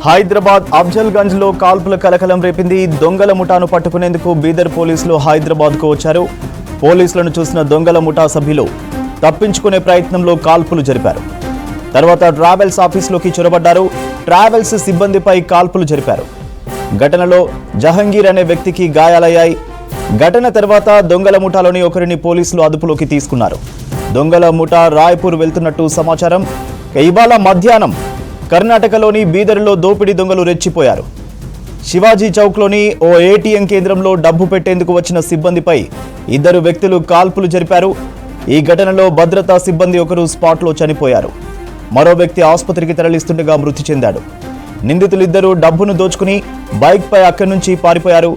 హైదరాబాద్ అఫ్జల్గంజ్ లో కాల్పుల కలకలం రేపింది. దొంగల ముఠాను పట్టుకునేందుకు బీదర్ పోలీసులు హైదరాబాద్ కు వచ్చారు. పోలీసులను చూసిన దొంగల ముఠా సభ్యులు తప్పించుకునే ప్రయత్నంలో కాల్పులు జరిపారు. తర్వాత ట్రావెల్స్ ఆఫీసులోకి చొరబడ్డారు. ట్రావెల్స్ సిబ్బందిపై కాల్పులు జరిపారు. ఘటనలో జహంగీర్ అనే వ్యక్తికి గాయాలయ్యాయి. ఘటన తర్వాత దొంగల ముఠాలోని ఒకరిని పోలీసులు అదుపులోకి తీసుకున్నారు. దొంగల ముఠా రాయ్పూర్ వెళ్తున్నట్టు సమాచారం. ఇవాళ మధ్యాహ్నం కర్ణాటకలోని బీదర్లో దోపిడీ దొంగలు రెచ్చిపోయారు. శివాజీ చౌక్లోని ఓ ఏటీఎం కేంద్రంలో డబ్బు పెట్టేందుకు వచ్చిన సిబ్బందిపై ఇద్దరు వ్యక్తులు కాల్పులు జరిపారు. ఈ ఘటనలో భద్రతా సిబ్బంది ఒకరు స్పాట్లో చనిపోయారు. మరో వ్యక్తి ఆసుపత్రికి తరలిస్తుండగా మృతి చెందాడు. నిందితులిద్దరూ డబ్బును దోచుకుని బైక్పై అక్కడి నుంచి పారిపోయారు.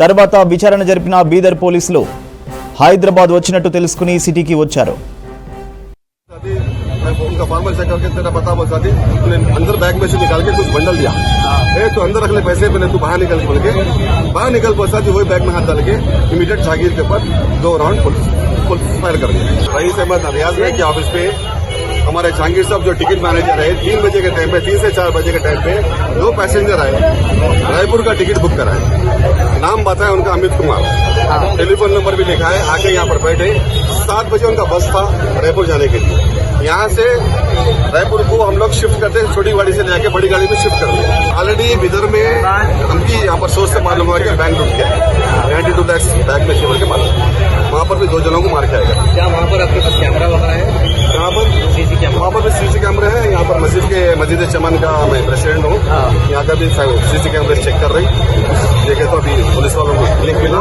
తర్వాత విచారణ జరిపిన బీదర్ పోలీసులు హైదరాబాద్ వచ్చినట్టు తెలుసుకుని సిటీకి వచ్చారు. उनका फॉर्मल चेक करके तेरा बता बता दी, तूने अंदर बैग में से निकाल के कुछ बंडल दिया, तो अंदर रख ले पैसे, पहले तू बाहर निकल बोल के बाहर निकल पहुंचा थी, वही बैग में हाथ डाल के इमीडिएट जागीर के ऊपर 2 राउंड पुलिस फायर कर दिया। रईस अहमद रियाज है कि ऑफिस पे हमारे जहांगीर साहब जो टिकट मैनेजर है 3 बजे के टाइम पे 3 से 4 बजे के टाइम पे 2 पैसेंजर आए, रायपुर का टिकट बुक कराए। नाम बताया उनका अमित कुमार, टेलीफोन नंबर भी लिखा है। आके यहाँ पर बैठे 7 बजे उनका बस था रायपुर जाने के लिए। यहाँ से रायपुर को हम लोग शिफ्ट करते हैं, छोटी गाड़ी से लेके बड़ी गाड़ी में शिफ्ट करते हैं। ऑलरेडी बिदर में हमकी यहाँ पर सोच से मालूम हुआ कि बैंक लूट गया 92 लाख बैग में शिवर के मालूम। वहाँ पर भी 2 जनों को मार के आएगा। क्या वहाँ पर आपके पास कैमरा वगैरह है? वहाँ पर भी सीसी कैमरे हैं। यहाँ पर मस्जिद चमन का मैं प्रेसिडेंट हूँ, यहाँ का भी सीसी कैमरे चेक कर रही देखे तो अभी पुलिस वालों को लिंक मिला।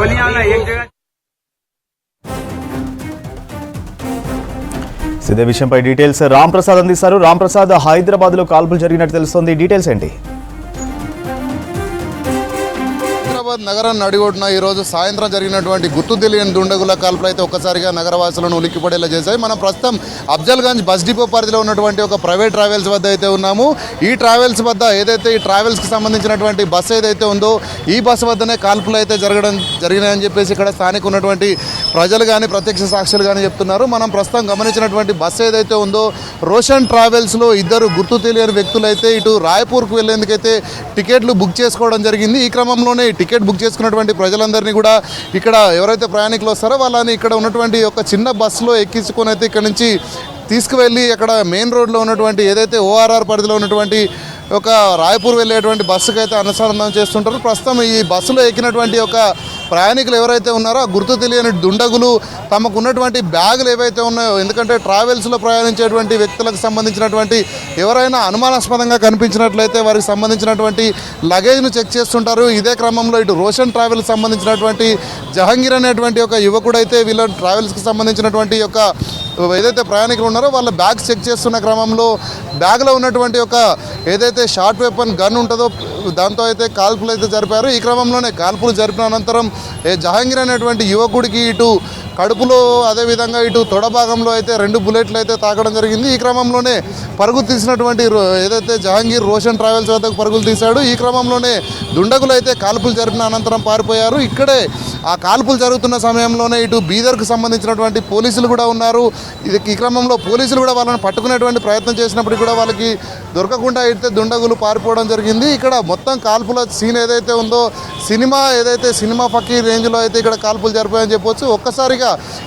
ఇదే విషయంపై డీటెయిల్స్ రామ్ ప్రసాద్ అందిస్తారు. రామ్ ప్రసాద్, హైదరాబాద్ లో కాల్పులు జరిగినట్టు తెలుస్తోంది, డీటెయిల్స్ ఏంటి? హైదరాబాద్ నగరం నడిగొడ్డున ఈరోజు సాయంత్రం జరిగినటువంటి గుర్తు తెలియని దుండగుల కాల్పులు అయితే ఒక్కసారిగా నగరవాసులను ఉలిక్కిపడేలా చేశాయి. మనం ప్రస్తుతం అఫ్జల్గంజ్ బస్ డిపో పరిధిలో ఉన్నటువంటి ఒక ప్రైవేట్ ట్రావెల్స్ వద్ద అయితే ఉన్నాము. ఈ ట్రావెల్స్ వద్ద ఏదైతే ఈ ట్రావెల్స్కి సంబంధించినటువంటి బస్సు ఏదైతే ఉందో ఈ బస్సు వద్దనే కాల్పులు అయితే జరిగినాయని చెప్పేసి ఇక్కడ స్థానిక ఉన్నటువంటి ప్రజలు కానీ ప్రత్యక్ష సాక్షులు కానీ చెప్తున్నారు. మనం ప్రస్తుతం గమనించినటువంటి బస్సు ఏదైతే ఉందో రోషన్ ట్రావెల్స్లో ఇద్దరు గుర్తు తెలియని వ్యక్తులు అయితే ఇటు రాయ్పూర్కు వెళ్లేందుకైతే టికెట్లు బుక్ చేసుకోవడం జరిగింది. ఈ క్రమంలోనే టికెట్ బుక్ చేసుకున్నటువంటి ప్రజలందరినీ కూడా ఇక్కడ ఎవరైతే ప్రయాణికులు వస్తారో వాళ్ళని ఇక్కడ ఉన్నటువంటి ఒక చిన్న బస్సులో ఎక్కించుకొని అయితే ఇక్కడ నుంచి తీసుకువెళ్ళి అక్కడ మెయిన్ రోడ్లో ఉన్నటువంటి ఏదైతే ఓఆర్ఆర్ పరిధిలో ఉన్నటువంటి ఒక రాయ్పూర్ వెళ్ళేటువంటి బస్సుకు అయితే అనుసంధానం చేస్తుంటారు. ప్రస్తుతం ఈ బస్సులో ఎక్కినటువంటి ఒక ప్రయాణికులు ఎవరైతే ఉన్నారో ఆ గుర్తు తెలియని దుండగులు తమకు ఉన్నటువంటి బ్యాగులు ఏవైతే ఉన్నాయో, ఎందుకంటే ట్రావెల్స్లో ప్రయాణించేటువంటి వ్యక్తులకు సంబంధించినటువంటి ఎవరైనా అనుమానాస్పదంగా కనిపించినట్లయితే వారికి సంబంధించినటువంటి లగేజ్ను చెక్ చేస్తుంటారు. ఇదే క్రమంలో ఇటు రోషన్ ట్రావెల్కి సంబంధించినటువంటి జహంగీర్ అనేటువంటి ఒక యువకుడు అయితే వీళ్ళ ట్రావెల్స్కి సంబంధించినటువంటి యొక్క ఏదైతే ప్రయాణికులు ఉన్నారో వాళ్ళ బ్యాగ్స్ చెక్ చేస్తున్న క్రమంలో బ్యాగ్లో ఉన్నటువంటి ఒక ఏదైతే షార్ట్ వెపన్ గన్ ఉంటుందో దాంతో అయితే కాల్పులు అయితే జరిపారు. ఈ క్రమంలోనే కాల్పులు జరిపిన అనంతరం జహాంగీర్ అనేటువంటి యువకుడికి ఇటు కడుపులో అదేవిధంగా ఇటు తొడ భాగంలో అయితే 2 బుల్లెట్లు అయితే తాకడం జరిగింది. ఈ క్రమంలోనే పరుగు తీసినటువంటి ఏదైతే జహాంగీర్ రోషన్ ట్రావెల్స్ వద్దకు పరుగులు తీశాడు. ఈ క్రమంలోనే దుండగులు అయితే కాల్పులు జరిపిన అనంతరం పారిపోయారు. ఇక్కడే ఆ కాల్పులు జరుగుతున్న సమయంలోనే ఇటు బీదర్కు సంబంధించినటువంటి పోలీసులు కూడా ఉన్నారు. ఈ క్రమంలో పోలీసులు కూడా వాళ్ళని పట్టుకునేటువంటి ప్రయత్నం చేసినప్పటికీ కూడా వాళ్ళకి దొరకకుండా అయితే దుండగులు పారిపోవడం జరిగింది. ఇక్కడ మొత్తం కాల్పుల సీన్ ఏదైతే ఉందో సినిమా ఫకీర్ రేంజ్లో అయితే ఇక్కడ కాల్పులు జరిపాయని చెప్పొచ్చు. ఒక్కసారిగా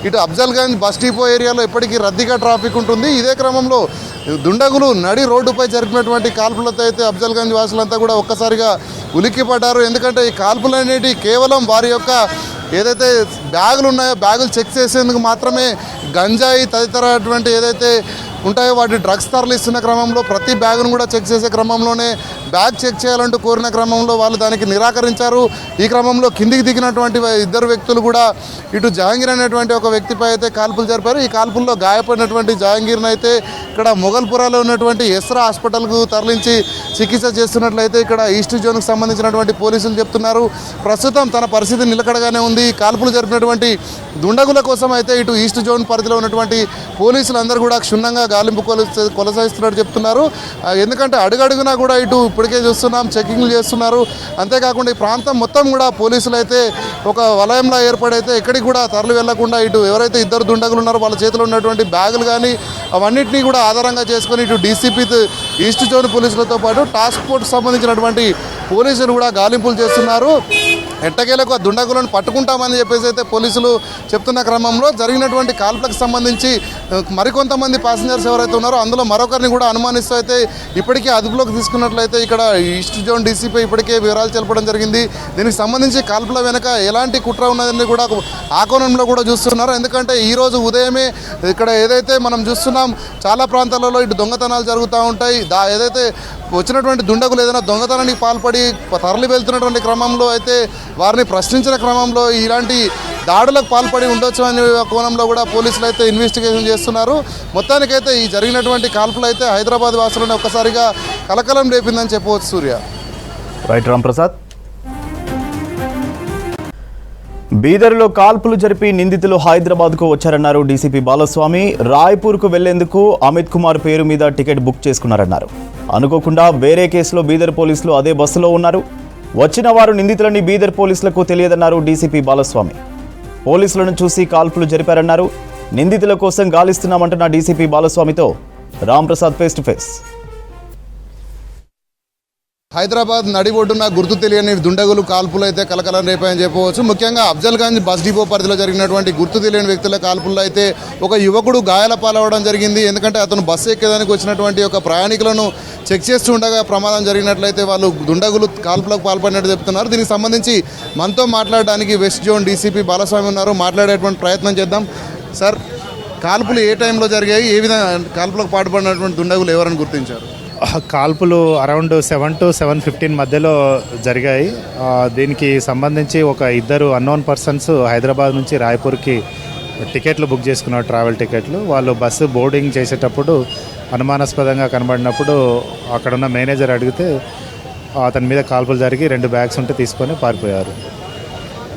ఇటు అఫ్జల్గంజ్ బస్ డిపో ఏరియాలో ఇప్పటికీ రద్దీగా ట్రాఫిక్ ఉంటుంది. ఇదే క్రమంలో దుండగులు నడి రోడ్డుపై జరిపినటువంటి కాల్పులతో అయితే అఫ్జల్గంజ్ వాసులంతా కూడా ఒక్కసారిగా ఉలిక్కిపడ్డారు. ఎందుకంటే ఈ కాల్పులు అనేవి కేవలం వారి యొక్క ఏదైతే బ్యాగులు ఉన్నాయో బ్యాగులు చెక్ చేసేందుకు మాత్రమే గంజాయి తదితరటువంటి ఏదైతే ఉంటాయో వాటి డ్రగ్స్ తరలిస్తున్న క్రమంలో ప్రతి బ్యాగును కూడా చెక్ చేసే క్రమంలోనే బ్యాగ్ చెక్ చేయాలంటూ కోరిన క్రమంలో వాళ్ళు దానికి నిరాకరించారు. ఈ క్రమంలో కిందికి దిగినటువంటి ఇద్దరు వ్యక్తులు కూడా ఇటు జహాంగీర్ అనేటువంటి ఒక వ్యక్తిపై అయితే కాల్పులు జరిపారు. ఈ కాల్పుల్లో గాయపడినటువంటి జహాంగీర్ని అయితే ఇక్కడ మొగల్పురాలో ఉన్నటువంటి ఎస్రా హాస్పిటల్కు తరలించి చికిత్స చేస్తున్నట్లయితే ఇక్కడ ఈస్ట్ జోన్కు సంబంధించినటువంటి పోలీసులు చెప్తున్నారు. ప్రస్తుతం తన పరిస్థితి నిలకడగానే ఉంది. కాల్పులు జరిపినటువంటి దుండగుల కోసం అయితే ఇటు ఈస్ట్ జోన్ పరిధిలో ఉన్నటువంటి పోలీసులందరూ కూడా క్షుణ్ణంగా గాలింపు కొనసాగిస్తున్నట్టు చెప్తున్నారు. ఎందుకంటే అడుగడుగునా కూడా ఇటు ఇప్పటికే చూస్తున్నాం చెకింగ్లు చేస్తున్నారు. అంతేకాకుండా ఈ ప్రాంతం మొత్తం కూడా పోలీసులు అయితే ఒక వలయంలో ఏర్పడైతే ఎక్కడికి కూడా తరలి వెళ్లకుండా ఇటు ఎవరైతే ఇద్దరు దుండగులు ఉన్నారో వాళ్ళ చేతిలో ఉన్నటువంటి బ్యాగులు కానీ అవన్నింటినీ కూడా ఆధారంగా చేసుకొని ఇటు డీసీపీ ఈస్ట్ జోన్ పోలీసులతో పాటు టాస్క్ ఫోర్స్ సంబంధించినటువంటి పోలీసులు కూడా గాలింపులు చేస్తున్నారు. ఎట్టకేలకు ఆ దుండగులను పట్టుకుంటామని చెప్పేసి అయితే పోలీసులు చెప్తున్న క్రమంలో జరిగినటువంటి కాల్పులకు సంబంధించి మరికొంతమంది ప్యాసింజర్స్ ఎవరైతే ఉన్నారో అందులో మరొకరిని కూడా అనుమానిస్తూ అయితే ఇప్పటికే అదుపులోకి తీసుకున్నట్లయితే ఇక్కడ ఈస్ట్ జోన్ డీసీపీ ఇప్పటికే వివరాలు తెలపడం జరిగింది. దీనికి సంబంధించి కాల్పుల వెనక ఎలాంటి కుట్ర ఉన్నదని కూడా ఆ కోణంలో కూడా చూస్తున్నారు. ఎందుకంటే ఈరోజు ఉదయమే ఇక్కడ ఏదైతే మనం చూస్తున్నాం చాలా ప్రాంతాలలో ఇటు దొంగతనాలు జరుగుతూ ఉంటాయి. ఏదైతే వచ్చినటువంటి దుండగులు ఏదైనా దొంగతనానికి పాల్పడి తరలి వెళ్తున్నటువంటి క్రమంలో అయితే వారిని ప్రశ్నించిన క్రమంలో ఇలాంటి దాడులకు పాల్పడి ఉండొచ్చు అనే కోణంలో కూడా పోలీసులు అయితే ఇన్వెస్టిగేషన్ చేస్తున్నారు. మొత్తానికైతే ఈ జరిగినటువంటి కాల్పులు అయితే హైదరాబాద్ వాసులను ఒక్కసారిగా కలకలం రేపిందని చెప్పవచ్చు. సూర్య. రైట్ రాంప్రసాద్. బీదర్లో కాల్పులు జరిపి నిందితులు హైదరాబాద్కు వచ్చారన్నారు డీసీపీ బాలస్వామి. రాయ్పూర్కు వెళ్లేందుకు అమిత్ కుమార్ పేరు మీద టికెట్ బుక్ చేసుకున్నారన్నారు. అనుకోకుండా వేరే కేసులో బీదర్ పోలీసులు అదే బస్సులో ఉన్నారు. వచ్చిన వారు నిందితులని బీదర్ పోలీసులకు తెలియదన్నారు డీసీపీ బాలస్వామి. పోలీసులను చూసి కాల్పులు జరిపారన్నారు. నిందితుల కోసం గాలిస్తున్నామంటున్న డీసీపీ బాలస్వామితో Ramprasad face to face. Hyderabad నడిబొడ్డున గుర్తు తెలియని దుండగులు కాల్పులు అయితే కలకలం రేపాయని చెప్పవచ్చు. ముఖ్యంగా అఫ్జల్గంజ్ బస్ డిపో పరిధిలో జరిగినటువంటి గుర్తు తెలియని వ్యక్తుల కాల్పుల్లో అయితే ఒక యువకుడు గాయాల పాలవడం జరిగింది. ఎందుకంటే అతను బస్సు ఎక్కేదానికి వచ్చినటువంటి ఒక ప్రయాణికులను చెక్ చేస్తూ ఉండగా ప్రమాదం జరిగినట్లయితే వాళ్ళు దుండగులు కాల్పులకు పాల్పడినట్టు చెప్తున్నారు. దీనికి సంబంధించి మనతో మాట్లాడడానికి వెస్ట్ జోన్ డీసీపీ బాలస్వామి ఉన్నారు. మాట్లాడేటువంటి ప్రయత్నం చేద్దాం. సార్, కాల్పులు ఏ టైంలో జరిగాయి, ఏ విధంగా కాల్పులకు పాటుపడినటువంటి దుండగులు ఎవరని గుర్తించారు? కాల్పులు అరౌండ్ 7 to 7:15 మధ్యలో జరిగాయి. దీనికి సంబంధించి ఒక ఇద్దరు అన్నోన్ పర్సన్స్ హైదరాబాద్ నుంచి రాయ్పూర్కి టికెట్లు బుక్ చేసుకున్నారు, ట్రావెల్ టికెట్లు. వాళ్ళు బస్సు బోర్డింగ్ చేసేటప్పుడు అనుమానాస్పదంగా కనబడినప్పుడు అక్కడున్న మేనేజర్ అడిగితే అతని మీద కాల్పులు జరిగి 2 బ్యాగ్స్ ఉంటే తీసుకొని పారిపోయారు.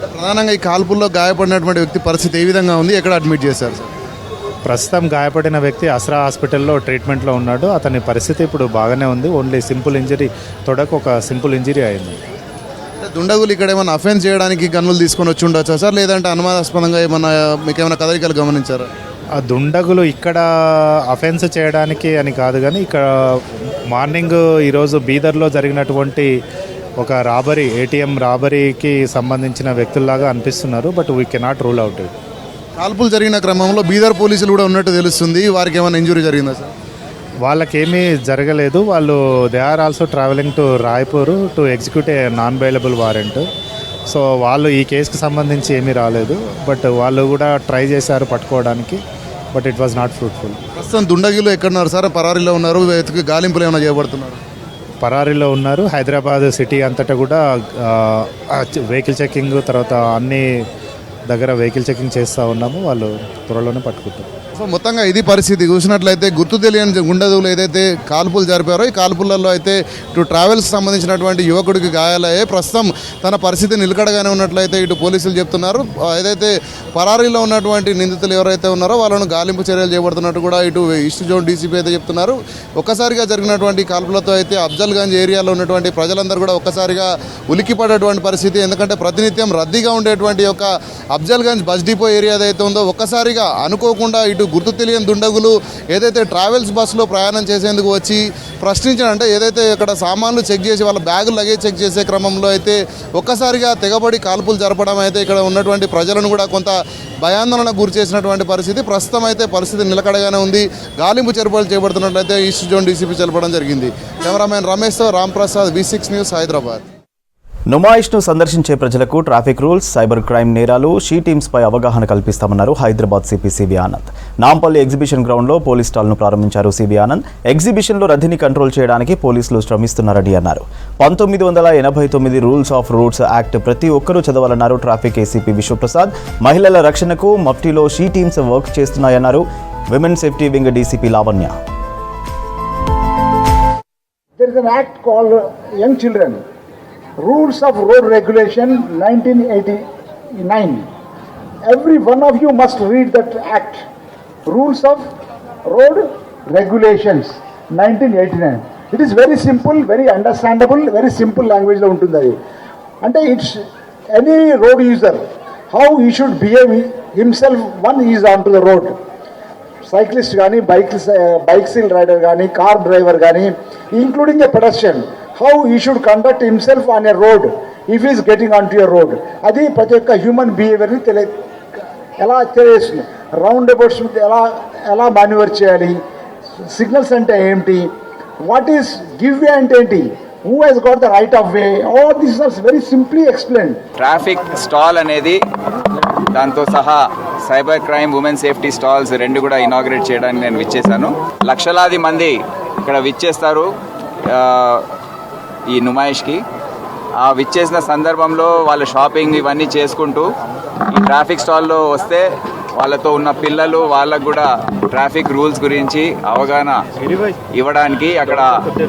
ప్రధానంగా ఈ కాల్పుల్లో గాయపడినటువంటి వ్యక్తి పరిస్థితి ఏ విధంగా ఉంది, ఎక్కడ అడ్మిట్ చేశారు సార్? ప్రస్తుతం గాయపడిన వ్యక్తి అస్రా హాస్పిటల్లో ట్రీట్మెంట్లో ఉన్నాడు. అతని పరిస్థితి ఇప్పుడు బాగానే ఉంది. ఓన్లీ సింపుల్ ఇంజరీ, తొడకు ఒక సింపుల్ ఇంజరీ అయింది. దుండగులు ఇక్కడ ఏమైనా అఫెన్స్ చేయడానికి గన్నులు తీసుకొని వచ్చి ఉండొచ్చా సార్, లేదంటే అనుమానాస్పదంగా ఏమైనా మీకు ఏమైనా కదలికలు గమనించారా? ఆ దుండగులు ఇక్కడ అఫెన్స్ చేయడానికి అని కాదు, కానీ ఇక్కడ మార్నింగ్ ఈరోజు బీదర్లో జరిగినటువంటి ఒక రాబరీ, ఏటీఎం రాబరీకి సంబంధించిన వ్యక్తుల్లాగా అనిపిస్తున్నారు. But we cannot rule out it. కాల్పులు జరిగిన క్రమంలో బీదర్ పోలీసులు కూడా ఉన్నట్టు తెలుస్తుంది. వారికి ఏమైనా ఇంజురీ జరిగిందా సార్? వాళ్ళకేమీ జరగలేదు. వాళ్ళు they are also travelling to Raipur to execute a non bailable warrant. So వాళ్ళు ఈ కేసుకి సంబంధించి ఏమీ రాలేదు. బట్ వాళ్ళు కూడా ట్రై చేశారు పట్టుకోవడానికి, but it was not fruitful. ప్రస్తుతం దుండగులు ఎక్కడున్నారు సార్? పరారీలో ఉన్నారు, గాలింపులు ఏమైనా చేయబడుతున్నారు? పరారీలో ఉన్నారు. హైదరాబాద్ సిటీ అంతటా కూడా వెహికల్ చెకింగ్, తర్వాత అన్ని దగ్గర వెహికల్ చెకింగ్ చేస్తూ ఉన్నాము. వాళ్ళు త్వరలోనే పట్టుకుంటారు. సో మొత్తంగా ఇది పరిస్థితి. చూసినట్లయితే గుర్తు తెలియని గుండెదులు ఏదైతే కాల్పులు జరిపారో ఈ కాల్పులలో అయితే ఇటు ట్రావెల్స్ సంబంధించినటువంటి యువకుడికి గాయాలయ్యాయి. ప్రస్తుతం తన పరిస్థితి నిలకడగానే ఉన్నట్లయితే ఇటు పోలీసులు చెప్తున్నారు. ఏదైతే పరారీలో ఉన్నటువంటి నిందితులు ఎవరైతే ఉన్నారో వాళ్ళను గాలింపు చర్యలు చేపడుతున్నట్టు కూడా ఇటు ఈస్ట్ జోన్ డీసీపీ అయితే చెప్తున్నారు. ఒక్కసారిగా జరిగినటువంటి కాల్పులతో అయితే అఫ్జల్గంజ్ ఏరియాలో ఉన్నటువంటి ప్రజలందరూ కూడా ఒక్కసారిగా ఉలిక్కిపడేటువంటి పరిస్థితి. ఎందుకంటే ప్రతినిత్యం రద్దీగా ఉండేటువంటి ఒక అఫ్జల్గంజ్ బస్ డిపో ఏరియా ఏదైతే ఉందో ఒక్కసారిగా అనుకోకుండా ఇటు గుర్తు తెలియని దుండగులు ఏదైతే ట్రావెల్స్ బస్సులో ప్రయాణం చేసేందుకు వచ్చి ప్రశ్నించారంటే ఏదైతే ఇక్కడ సామాన్లు చెక్ చేసి వాళ్ళ బ్యాగులు లగేజ్ చెక్ చేసే క్రమంలో అయితే ఒక్కసారిగా తెగబడి కాల్పులు జరపడం అయితే ఇక్కడ ఉన్నటువంటి ప్రజలను కూడా కొంత భయాందోళనకు గురి చేసినటువంటి పరిస్థితి. ప్రస్తుతం అయితే పరిస్థితి నిలకడగానే ఉంది. గాలింపు చర్యలు చేపడుతున్నట్లయితే ఈస్ట్ జోన్ డీసీపీ తెలపడం జరిగింది. కెమెరామెన్ రమేష్తో రాంప్రసాద్, V6 న్యూస్, హైదరాబాద్. నుమాయిష్ను సందర్శించే ప్రజలకు ట్రాఫిక్ రూల్స్, సైబర్ క్రైమ్ నేరాలు, షీ టీమ్స్పై అవగాహన కల్పిస్తామన్నారు Hyderabad CP CV Anand. Nampally exhibition గ్రౌండ్లో పోలీస్ స్టాల్ను ప్రారంభించారు సివి ఆనంద్. ఎగ్జిబిషన్లో రద్దీని కంట్రోల్ చేయడానికి పోలీసులు శ్రమిస్తున్నారని అన్నారు. 1989 రూల్స్ ఆఫ్ రూట్స్ యాక్ట్ ప్రతి ఒక్కరూ చదవాలన్నారు ట్రాఫిక్ ఏసీపీ విశ్వప్రసాద్. మహిళల రక్షణకు మఫ్టీలో షీ టీమ్స్ వర్క్ చేస్తున్నాయన్నారు women safety wing DCP Lavanya. There is an act called Young Children Rules of Road Regulation 1989. Every one of you must read that act. Rules of Road Regulations 1989. It is very simple, very understandable, very simple language lo untundi adi. Ante it's any road user how he should behave himself when he is onto the road. Cyclist కానీ bicycle rider కానీ car driver కానీ including a pedestrian how he should conduct himself on a road if is getting on to a road. అది ప్రతి ఒక్క human బిహేవియర్ని ఎలా తెలియజేస్తుంది. Roundabouts ఎలా మాన్యువర్ చేయాలి, సిగ్నల్స్ అంటే ఏంటి, వాట్ ఈస్ గివ్ వే అంటే ఏంటి, who has got the right of way, all this are very simply explained. Traffic stall అనేది దాంతో సహా cyber crime, women safety stalls రెండు కూడా ఇనాగ్రేట్ చేయడానికి నేను విచ్చేశాను. లక్షలాది మంది ఇక్కడ విచ్చేస్తారు ఈ నుమాయిష్కి. ఆ విచ్చేసిన సందర్భంలో వాళ్ళు షాపింగ్ ఇవన్నీ చేసుకుంటూ ఈ ట్రాఫిక్ స్టాల్లో వస్తే వాళ్ళతో ఉన్న పిల్లలు వాళ్ళకు కూడా ట్రాఫిక్ రూల్స్ గురించి అవగాహన ఇవ్వడానికి అక్కడ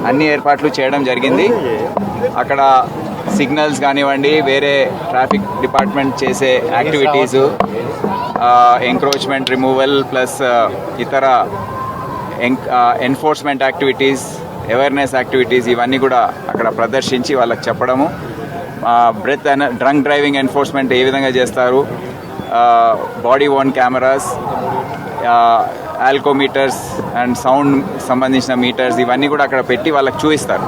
అన్ని ఏర్పాట్లు చేయడం జరిగింది. అక్కడ సిగ్నల్స్ కానివ్వండి, వేరే ట్రాఫిక్ డిపార్ట్మెంట్ చేసే యాక్టివిటీసు, ఎంక్రోచ్మెంట్ రిమూవల్ ప్లస్ ఇతర ఎన్ఫోర్స్మెంట్ యాక్టివిటీస్, అవేర్నెస్ యాక్టివిటీస్ ఇవన్నీ కూడా అక్కడ ప్రదర్శించి వాళ్ళకి చెప్పడము, డ్రంక్ డ్రైవింగ్ ఎన్ఫోర్స్మెంట్ ఏ విధంగా చేస్తారు, body worn cameras, alcometers and sound సంబంధించిన మీటర్స్ ఇవన్నీ కూడా అక్కడ పెట్టి వాళ్ళకి చూపిస్తారు.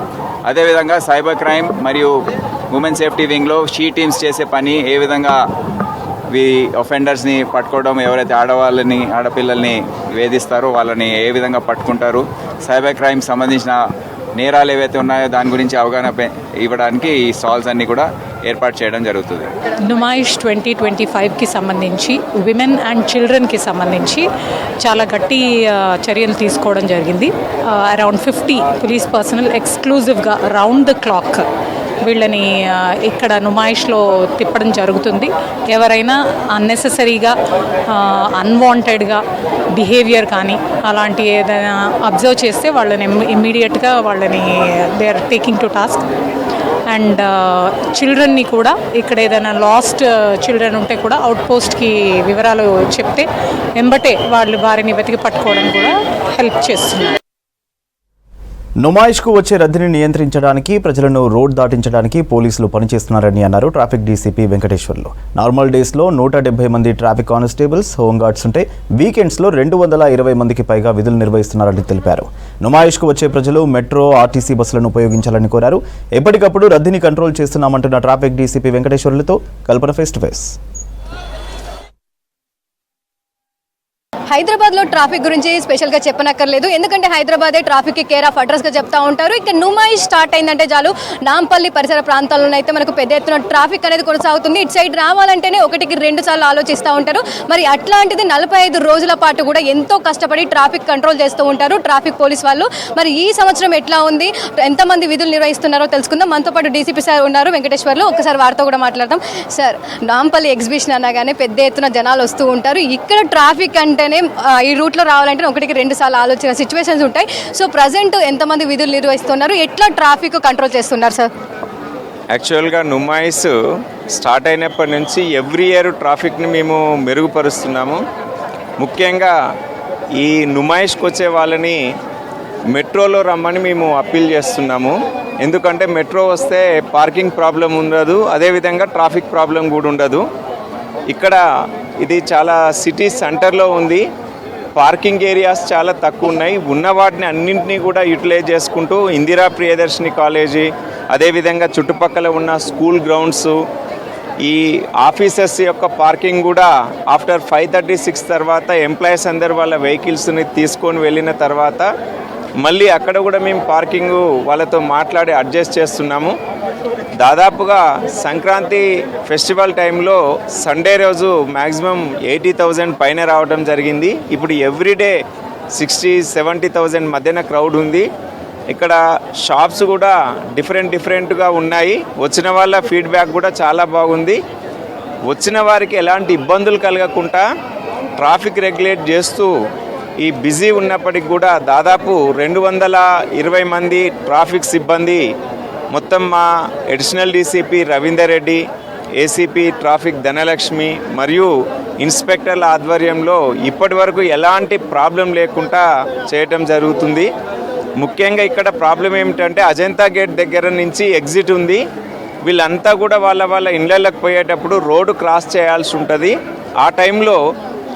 అదేవిధంగా సైబర్ క్రైమ్ మరియు ఉమెన్ సేఫ్టీ వింగ్లో షీ టీమ్స్ చేసే పని ఏ విధంగా ఒఫెండర్స్ని పట్టుకోవడం, ఎవరైతే ఆడపిల్లల్ని వేధిస్తారో వాళ్ళని ఏ విధంగా పట్టుకుంటారు, సైబర్ క్రైమ్ సంబంధించిన నేరాలు ఏవైతే ఉన్నాయో దాని గురించి అవగాహన ఇవ్వడానికి ఈ స్టాల్స్ అన్నీ కూడా ఏర్పాటు చేయడం జరుగుతుంది. నుమాయిష్ 2025కి సంబంధించి విమెన్ అండ్ చిల్డ్రన్కి సంబంధించి చాలా గట్టి చర్యలు తీసుకోవడం జరిగింది. అరౌండ్ 50 పోలీస్ పర్సనల్ ఎక్స్క్లూజివ్గా రౌండ్ ద క్లాక్ వీళ్ళని ఇక్కడ నుమాయిష్లో తిప్పడం జరుగుతుంది. ఎవరైనా అన్నెసెసరీగా అన్వాంటెడ్గా బిహేవియర్ కానీ అలాంటి ఏదైనా అబ్జర్వ్ చేస్తే వాళ్ళని ఇమ్మీడియట్గా వాళ్ళని they are taking to task. And చిల్డ్రన్ని కూడా ఇక్కడ ఏదైనా లాస్ట్ చిల్డ్రన్ ఉంటే కూడా అవుట్ పోస్ట్కి వివరాలు చెప్తే వెంబటే వాళ్ళు వారిని వెతికి పట్టుకోవడం కూడా హెల్ప్ చేస్తున్నారు. నుమాయిష్కు వచ్చే రద్దీని నియంత్రించడానికి, ప్రజలను రోడ్ దాటించడానికి పోలీసులు పనిచేస్తున్నారని అన్నారు ట్రాఫిక్ డీసీపీ వెంకటేశ్వర్లు. నార్మల్ డేస్లో 170 మంది ట్రాఫిక్ కానిస్టేబుల్స్, హోంగార్డ్స్ ఉంటే వీకెండ్స్లో 220 మందికి పైగా విధులు నిర్వహిస్తున్నారని తెలిపారు. నుమాయిష్కు వచ్చే ప్రజలు మెట్రో, ఆర్టీసీ బస్సులను ఉపయోగించాలని కోరారు. ఎప్పటికప్పుడు రద్దీని కంట్రోల్ చేస్తున్నామంటున్న ట్రాఫిక్ డీసీపీ వెంకటేశ్వర్లతో కల్పన ఫేస్ టు ఫేస్. హైదరాబాద్లో ట్రాఫిక్ గురించి స్పెషల్గా చెప్పనక్కర్లేదు, ఎందుకంటే హైదరాబాదే ట్రాఫిక్కి కేర్ ఆఫ్ అడ్రస్గా చెప్తా ఉంటారు. ఇక నుమాయిష్ స్టార్ట్ అయిందంటే చాలు నాంపల్లి పరిసర ప్రాంతాల్లో అయితే మనకు పెద్ద ఎత్తున ట్రాఫిక్ అనేది కొనసాగుతుంది. ఇటు సైడ్ రావాలంటేనే 1-2 సార్లు ఆలోచిస్తూ ఉంటారు. మరి అట్లాంటిది 45 రోజుల పాటు కూడా ఎంతో కష్టపడి ట్రాఫిక్ కంట్రోల్ చేస్తూ ఉంటారు ట్రాఫిక్ పోలీస్ వాళ్ళు. మరి ఈ సంవత్సరం ఎట్లా ఉంది, ఎంతమంది విధులు నిర్వహిస్తున్నారో తెలుసుకుందాం. మనతో పాటు డీసీపీ సార్ ఉన్నారు, వెంకటేశ్వర్లు. ఒకసారి వారితో కూడా మాట్లాడదాం. సార్, నాంపల్లి ఎగ్జిబిషన్ అనగానే పెద్ద ఎత్తున జనాలు వస్తూ ఉంటారు. ఇక్కడ ట్రాఫిక్ అంటేనే ఈ రూట్లో రావాలంటే 1-2 సార్లు ఆలోచన సిచ్యువేషన్స్ ఉంటాయి. సో ప్రజెంట్ ఎంతమంది విధులు నిర్వహిస్తున్నారు, ఎట్లా ట్రాఫిక్ కంట్రోల్ చేస్తున్నారు సార్? యాక్చువల్గా నుమాయిష్ స్టార్ట్ అయినప్పటి నుంచి ఎవ్రీ ఇయర్ ట్రాఫిక్ని మేము మెరుగుపరుస్తున్నాము. ముఖ్యంగా ఈ నుమాయిష్కి వచ్చే వాళ్ళని మెట్రోలో రమ్మని మేము అప్పీల్ చేస్తున్నాము. ఎందుకంటే మెట్రో వస్తే పార్కింగ్ ప్రాబ్లం ఉండదు, అదేవిధంగా ట్రాఫిక్ ప్రాబ్లం కూడా ఉండదు. ఇక్కడ ఇది చాలా సిటీ సెంటర్లో ఉంది, పార్కింగ్ ఏరియాస్ చాలా తక్కువ ఉన్నాయి. ఉన్న వాటిని అన్నింటినీ కూడా యూటిలైజ్ చేసుకుంటూ ఇందిరా ప్రియదర్శిని కాలేజీ, అదేవిధంగా చుట్టుపక్కల ఉన్న స్కూల్ గ్రౌండ్స్, ఈ ఆఫీసెస్ యొక్క పార్కింగ్ కూడా ఆఫ్టర్ 5:36 తర్వాత ఎంప్లాయీస్ అందరు వాళ్ళ వెహికల్స్ని తీసుకొని వెళ్ళిన తర్వాత మళ్ళీ అక్కడ కూడా మేము పార్కింగ్ వాళ్ళతో మాట్లాడి అడ్జస్ట్ చేస్తున్నాము. దాదాపుగా సంక్రాంతి ఫెస్టివల్ టైంలో సండే రోజు మ్యాక్సిమం 80,000 పైన రావడం జరిగింది. ఇప్పుడు ఎవ్రీడే 60-70,000 మధ్యన క్రౌడ్ ఉంది. ఇక్కడ షాప్స్ కూడా డిఫరెంట్గా ఉన్నాయి. వచ్చిన వాళ్ళ ఫీడ్బ్యాక్ కూడా చాలా బాగుంది. వచ్చిన వారికి ఎలాంటి ఇబ్బందులు కలగకుండా ట్రాఫిక్ రెగ్యులేట్ చేస్తూ ఈ బిజీ ఉన్నప్పటికి కూడా దాదాపు 220 మంది ట్రాఫిక్ సిబ్బంది, మొత్తం మా additional DCP Ravinder Reddy, ACP traffic Dhanalakshmi మరియు ఇన్స్పెక్టర్ల ఆధ్వర్యంలో ఇప్పటి వరకు ఎలాంటి ప్రాబ్లం లేకుండా చేయటం జరుగుతుంది. ముఖ్యంగా ఇక్కడ ప్రాబ్లం ఏమిటంటే అజంతా గేట్ దగ్గర నుంచి ఎగ్జిట్ ఉంది. వీళ్ళంతా కూడా వాళ్ళ ఇళ్ళకి పోయేటప్పుడు రోడ్డు క్రాస్ చేయాల్సి ఉంటుంది. ఆ టైంలో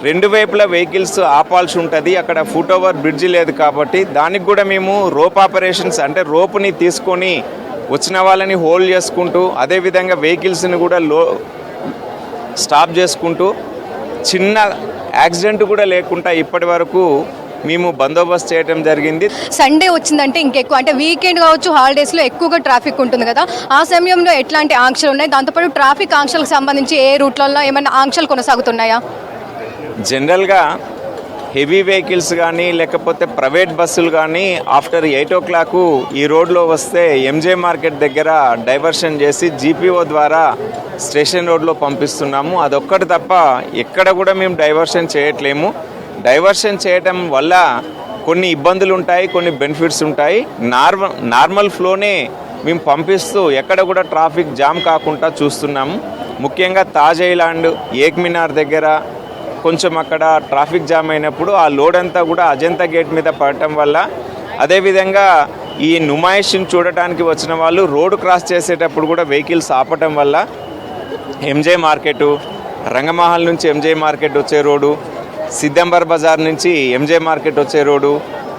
రెండు వైపులా వెహికల్స్ ఆపాల్సి ఉంటుంది. అక్కడ ఫుట్ ఓవర్ బ్రిడ్జ్ లేదు కాబట్టి దానికి కూడా మేము రోప్ ఆపరేషన్స్ అంటే రోప్ని తీసుకొని వచ్చిన వాళ్ళని హోల్డ్ చేసుకుంటూ అదేవిధంగా వెహికల్స్ని కూడా స్టాప్ చేసుకుంటూ చిన్న యాక్సిడెంట్ కూడా లేకుండా ఇప్పటి వరకు మేము బందోబస్తు చేయడం జరిగింది. సండే వచ్చిందంటే ఇంకెక్కువ, అంటే వీకెండ్ కావచ్చు, హాలిడేస్లో ఎక్కువగా ట్రాఫిక్ ఉంటుంది కదా, ఆ సమయంలో ఎట్లాంటి ఆంక్షలు ఉన్నాయి? దాంతోపాటు ట్రాఫిక్ ఆంక్షలకు సంబంధించి ఏ రూట్లలో ఏమైనా ఆంక్షలు కొనసాగుతున్నాయా? జనరల్గా హెవీ వెహికల్స్ కానీ లేకపోతే ప్రైవేట్ బస్సులు కానీ ఆఫ్టర్ 8 o'clock ఈ రోడ్లో వస్తే ఎంజే మార్కెట్ దగ్గర డైవర్షన్ చేసి జీపీఓ ద్వారా స్టేషన్ రోడ్లో పంపిస్తున్నాము. అదొక్కటి తప్ప ఎక్కడ కూడా మేము డైవర్షన్ చేయట్లేము. డైవర్షన్ చేయటం వల్ల కొన్ని ఇబ్బందులు ఉంటాయి, కొన్ని బెనిఫిట్స్ ఉంటాయి. నార్మల్ ఫ్లోనే మేము పంపిస్తూ ఎక్కడ కూడా ట్రాఫిక్ జామ్ కాకుండా చూస్తున్నాము. ముఖ్యంగా తాజ్ ఐలాండ్, ఏక్ మినార్ దగ్గర కొంచెం అక్కడ ట్రాఫిక్ జామ్ అయినప్పుడు ఆ లోడ్ అంతా కూడా అజంతా గేట్ మీద పడటం వల్ల, అదేవిధంగా ఈ నుమాయిష్ని చూడటానికి వచ్చిన వాళ్ళు రోడ్డు క్రాస్ చేసేటప్పుడు కూడా వెహికల్స్ ఆపటం వల్ల ఎంజే మార్కెటు, రంగమహల్ నుంచి ఎంజే మార్కెట్ వచ్చే రోడ్డు, సిద్దంబర్ బజార్ నుంచి ఎంజే మార్కెట్ వచ్చే రోడ్డు,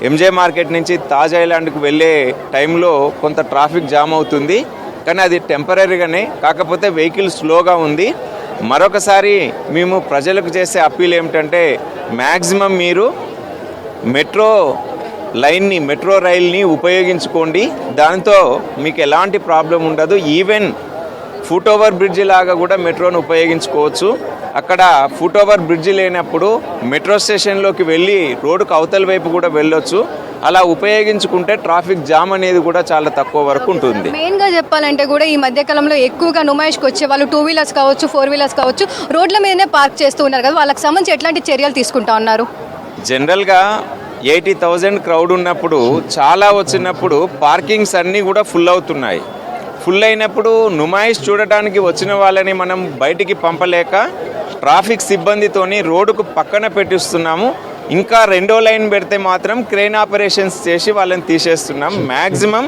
ఎంజే మార్కెట్ నుంచి తాజ్ ఐలాండ్కి వెళ్ళే టైంలో కొంత ట్రాఫిక్ జామ్ అవుతుంది. కానీ అది టెంపరీగానే, కాకపోతే వెహికల్ స్లోగా ఉంది. మరొకసారి మేము ప్రజలకు చేసే అప్పీల్ ఏమిటంటే మ్యాక్సిమం మీరు మెట్రో రైల్ని ఉపయోగించుకోండి. దాంతో మీకు ఎలాంటి ప్రాబ్లం ఉండదు. ఈవెన్ ఫుట్ ఓవర్ బ్రిడ్జి లాగా కూడా మెట్రోను ఉపయోగించుకోవచ్చు. అక్కడ ఫుట్ ఓవర్ బ్రిడ్జి లేనప్పుడు మెట్రో స్టేషన్లోకి వెళ్ళి రోడ్డుకు అవతల వైపు కూడా వెళ్ళొచ్చు. అలా ఉపయోగించుకుంటే ట్రాఫిక్ జామ్ అనేది కూడా చాలా తక్కువ వరకు ఉంటుంది. మెయిన్గా చెప్పాలంటే కూడా ఈ మధ్యకాలంలో ఎక్కువగా నుమాయిష్కి వచ్చే వాళ్ళు 2 wheelers కావచ్చు, 4 wheelers కావచ్చు, రోడ్ల మీదనే పార్క్ చేస్తూ ఉన్నారు కదా, వాళ్ళకి సంబంధించి ఎట్లాంటి చర్యలు తీసుకుంటా ఉన్నారు? జనరల్గా 80,000 క్రౌడ్ ఉన్నప్పుడు చాలా వచ్చినప్పుడు పార్కింగ్స్ అన్నీ కూడా ఫుల్ అవుతున్నాయి. ఫుల్ అయినప్పుడు నుమాయిష్ చూడటానికి వచ్చిన వాళ్ళని మనం బయటికి పంపలేక ట్రాఫిక్ సిబ్బందితోని రోడ్డుకు పక్కన పెట్టిస్తున్నాము. ఇంకా 2వ లైన్ పెడితే మాత్రం క్రేన్ ఆపరేషన్స్ చేసి వాళ్ళని తీసేస్తున్నాం. మ్యాక్సిమం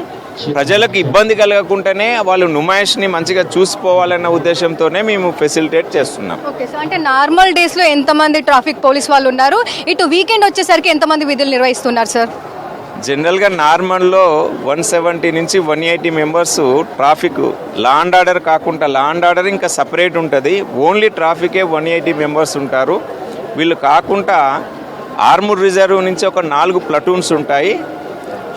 ప్రజలకు ఇబ్బంది కలగకుండానే వాళ్ళు నుమాయిష్ని మంచిగా చూసిపోవాలన్న ఉద్దేశంతోనే మేము ఫెసిలిటేట్ చేస్తున్నాం. ఓకే సార్, అంటే నార్మల్ డేస్లో ఎంతమంది ట్రాఫిక్ పోలీస్ వాళ్ళు ఉన్నారు, ఇటు వీకెండ్ వచ్చేసరికి ఎంతమంది విధులు నిర్వహిస్తున్నారు సార్? జనరల్గా నార్మల్లో 170 నుంచి 180 members traffic, law and order కాకుండా, లా అండ్ ఆర్డర్ ఇంకా సపరేట్ ఉంటుంది, ఓన్లీ ట్రాఫికే 180 మెంబర్స్ ఉంటారు. వీళ్ళు కాకుండా ఆర్మూర్ రిజర్వ్ నుంచి ఒక 4 ప్లటూన్స్ ఉంటాయి.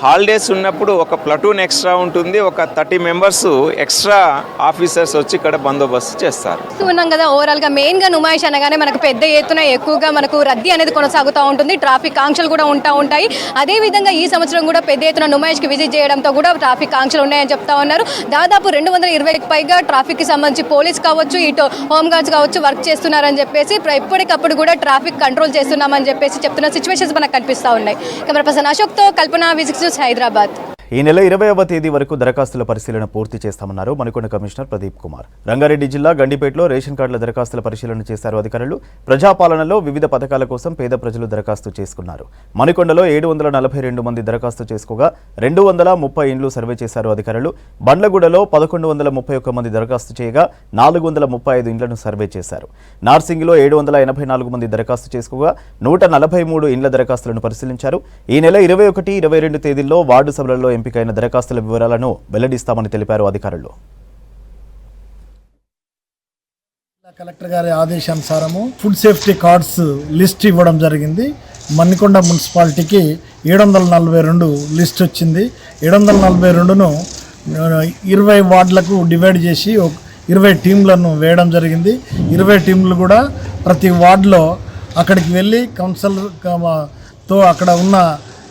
హాలిడేస్ ఉన్నప్పుడు ఒక ప్లటూన్ ఎక్స్ట్రా ఉంటుంది, ఒక 30 మెంబర్స్ ఎక్స్ట్రా ఆఫీసర్స్ వచ్చి ఇక్కడ బందోబస్తు చేస్తారు. చూస్తున్నాం కదా, ఓవరాల్గా మెయిన్గా నుమాయిష్ అనగానే మనకు పెద్ద ఎత్తున ఎక్కువగా మనకు రద్దీ అనేది కొనసాగుతూ ఉంటుంది, ట్రాఫిక్ ఆంక్షలు కూడా ఉంటాయి. అదేవిధంగా ఈ సంవత్సరం కూడా పెద్ద ఎత్తున నుమాయిష్కి విజిట్ చేయడంతో కూడా ట్రాఫిక్ ఆంక్షలు ఉన్నాయని చెప్తా ఉన్నారు. దాదాపు 220కి పైగా ట్రాఫిక్కి సంబంధించి పోలీస్ కావచ్చు, ఇటు హోంగార్డ్స్ కావచ్చు వర్క్ చేస్తున్నారని చెప్పేసి, ఎప్పటికప్పుడు కూడా ట్రాఫిక్ కంట్రోల్ చేస్తున్నామని చెప్పేసి చెప్తున్న సిచ్యువేషన్స్ మనకు కనిపిస్తూ ఉన్నాయి. కెమెరా పర్సన్ అశోక్తో కల్పన, విజిక్స్ హైదరాబాద్. ఈ నెల 20వ తేదీ వరకు దరఖాస్తుల పరిశీలన పూర్తి చేస్తామన్నారు మణికొండ కమిషనర్ ప్రదీప్ కుమార్. రంగారెడ్డి జిల్లా గండిపేటలో రేషన్ కార్డుల దరఖాస్తుల పరిశీలన చేశారు అధికారులు. ప్రజాపాలనలో వివిధ పథకాల కోసం పేద ప్రజలు దరఖాస్తు చేసుకున్నారు. మణికొండలో 742 మంది దరఖాస్తు చేసుకోగా 230 ఇండ్లు సర్వే చేశారు అధికారులు. బండ్లగూడలో 1131 మంది దరఖాస్తు చేయగా 435 ఇండ్లను సర్వే చేశారు. నార్సింగిలో 784 మంది దరఖాస్తు చేసుకోగా 143 ఇండ్ల దరఖాస్తులను పరిశీలించారు. ఈ నెల 21, 22 తేదీల్లో వార్డు సభలలో ఎంపికైన దరఖాస్తుల వివరాలను వెల్లడిస్తామని తెలిపారు అధికారులు. కలెక్టర్ గారి ఆదేశానుసారము ఫుడ్ సేఫ్టీ కార్డ్స్ లిస్ట్ ఇవ్వడం జరిగింది. మణికొండ మున్సిపాలిటీకి 742 లిస్ట్ వచ్చింది. 742ను 20 వార్డులకు డివైడ్ చేసి 20 టీంలను వేయడం జరిగింది. 20 టీంలు కూడా ప్రతి వార్డులో అక్కడికి వెళ్ళి కౌన్సిలర్తో అక్కడ ఉన్న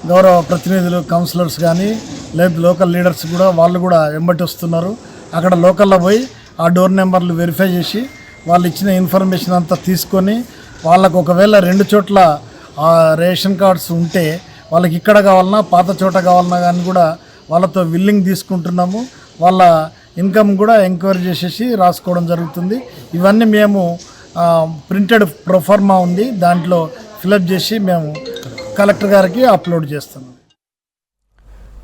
గౌరవ ప్రతినిధులు, కౌన్సిలర్స్ కానీ లేదా లోకల్ లీడర్స్ కూడా వాళ్ళు కూడా వెంబటి వస్తున్నారు. అక్కడ లోకల్లో పోయి ఆ డోర్ నెంబర్లు వెరిఫై చేసి వాళ్ళు ఇచ్చిన ఇన్ఫర్మేషన్ అంతా తీసుకొని వాళ్ళకు ఒకవేళ 2 చోట్ల రేషన్ కార్డ్స్ ఉంటే వాళ్ళకి ఇక్కడ కావాలన్నా పాత చోట కావాలన్నా కానీ కూడా వాళ్ళతో విల్లింగ్ తీసుకుంటున్నాము. వాళ్ళ ఇన్కమ్ కూడా ఎంక్వైరీ చేసేసి రాసుకోవడం జరుగుతుంది. ఇవన్నీ మేము ప్రింటెడ్ ప్రొఫార్మా ఉంది, దాంట్లో ఫిలప్ చేసి మేము కలెక్టర్ గారికి అప్లోడ్ చేస్తున్నాం.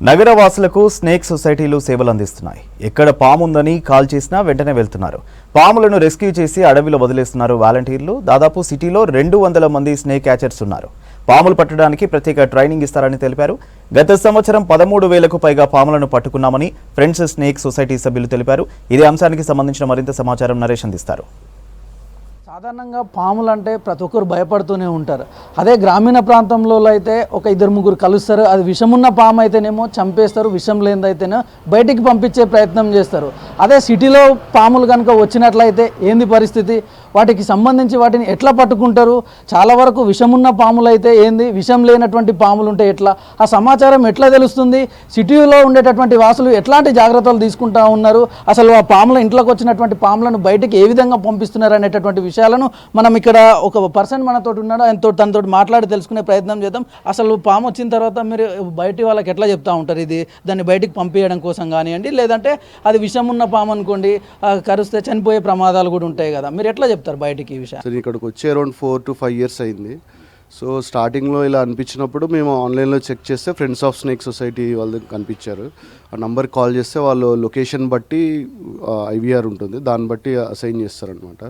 నగరవాసులకు స్నేక్ సొసైటీలు సేవలు అందిస్తున్నాయి. ఎక్కడ పాము ఉందని కాల్ చేసినా వెంటనే వెళ్తున్నారు. పాములను రెస్క్యూ చేసి అడవిలో వదిలేస్తున్నారు వాలంటీర్లు. దాదాపు సిటీలో 200 మంది స్నేక్ క్యాచర్స్ ఉన్నారు. పాములు పట్టడానికి ప్రత్యేక ట్రైనింగ్ ఇస్తారని తెలిపారు. గత సంవత్సరం 13,000కు పైగా పాములను పట్టుకున్నామని ఫ్రెండ్స్ స్నేక్ సొసైటీ సభ్యులు తెలిపారు. ఇదే అంశానికి సంబంధించిన మరింత సమాచారం నరేష్ అందిస్తారు. సాధారణంగా పాములు అంటే ప్రతి ఒక్కరు భయపడుతూనే ఉంటారు. అదే గ్రామీణ ప్రాంతంలో అయితే ఒక 2-3 కలుస్తారు. అది విషమున్న పాము అయితేనేమో చంపేస్తారు, విషం లేనిదైతేనే బయటికి పంపించే ప్రయత్నం చేస్తారు. అదే సిటీలో పాములు కనుక వచ్చినట్లయితే ఏంది పరిస్థితి, వాటికి సంబంధించి వాటిని ఎట్లా పట్టుకుంటారు, చాలా వరకు విషమున్న పాములు అయితే ఏంది, విషం లేనటువంటి పాములు ఉంటే ఎట్లా, ఆ సమాచారం ఎట్లా తెలుస్తుంది, సిటీలో ఉండేటటువంటి వాసులు ఎట్లాంటి జాగ్రత్తలు తీసుకుంటా ఉన్నారు, అసలు ఆ పాముల ఇంట్లోకి వచ్చినటువంటి పాములను బయటికి ఏ విధంగా పంపిస్తున్నారు అనేటటువంటి విషయాలను మనం ఇక్కడ ఒక పర్సన్ మనతో ఉన్నాడు, తనతో మాట్లాడి తెలుసుకునే ప్రయత్నం చేద్దాం. అసలు పాము వచ్చిన తర్వాత మీరు బయట వాళ్ళకి ఎట్లా చెప్తా ఉంటారు, ఇది దాన్ని బయటికి పంపించడం కోసం కానివ్వండి, లేదంటే అది విషం ఉన్న పాము అనుకోండి కరిస్తే చనిపోయే ప్రమాదాలు కూడా ఉంటాయి కదా, మీరు ఎట్లా చెప్తారు బయటికి ఈ విషయం? సరే, ఇక్కడికి వచ్చి అరౌండ్ 4 to 5 years అయింది. సో స్టార్టింగ్లో ఇలా అనిపించినప్పుడు మేము ఆన్లైన్లో చెక్ చేస్తే ఫ్రెండ్స్ ఆఫ్ స్నేక్ సొసైటీ వాళ్ళు కనిపించారు. ఆ నంబర్కి కాల్ చేస్తే వాళ్ళు లొకేషన్ బట్టి ఐవీఆర్ ఉంటుంది, దాన్ని బట్టి అసైన్ చేస్తారనమాట.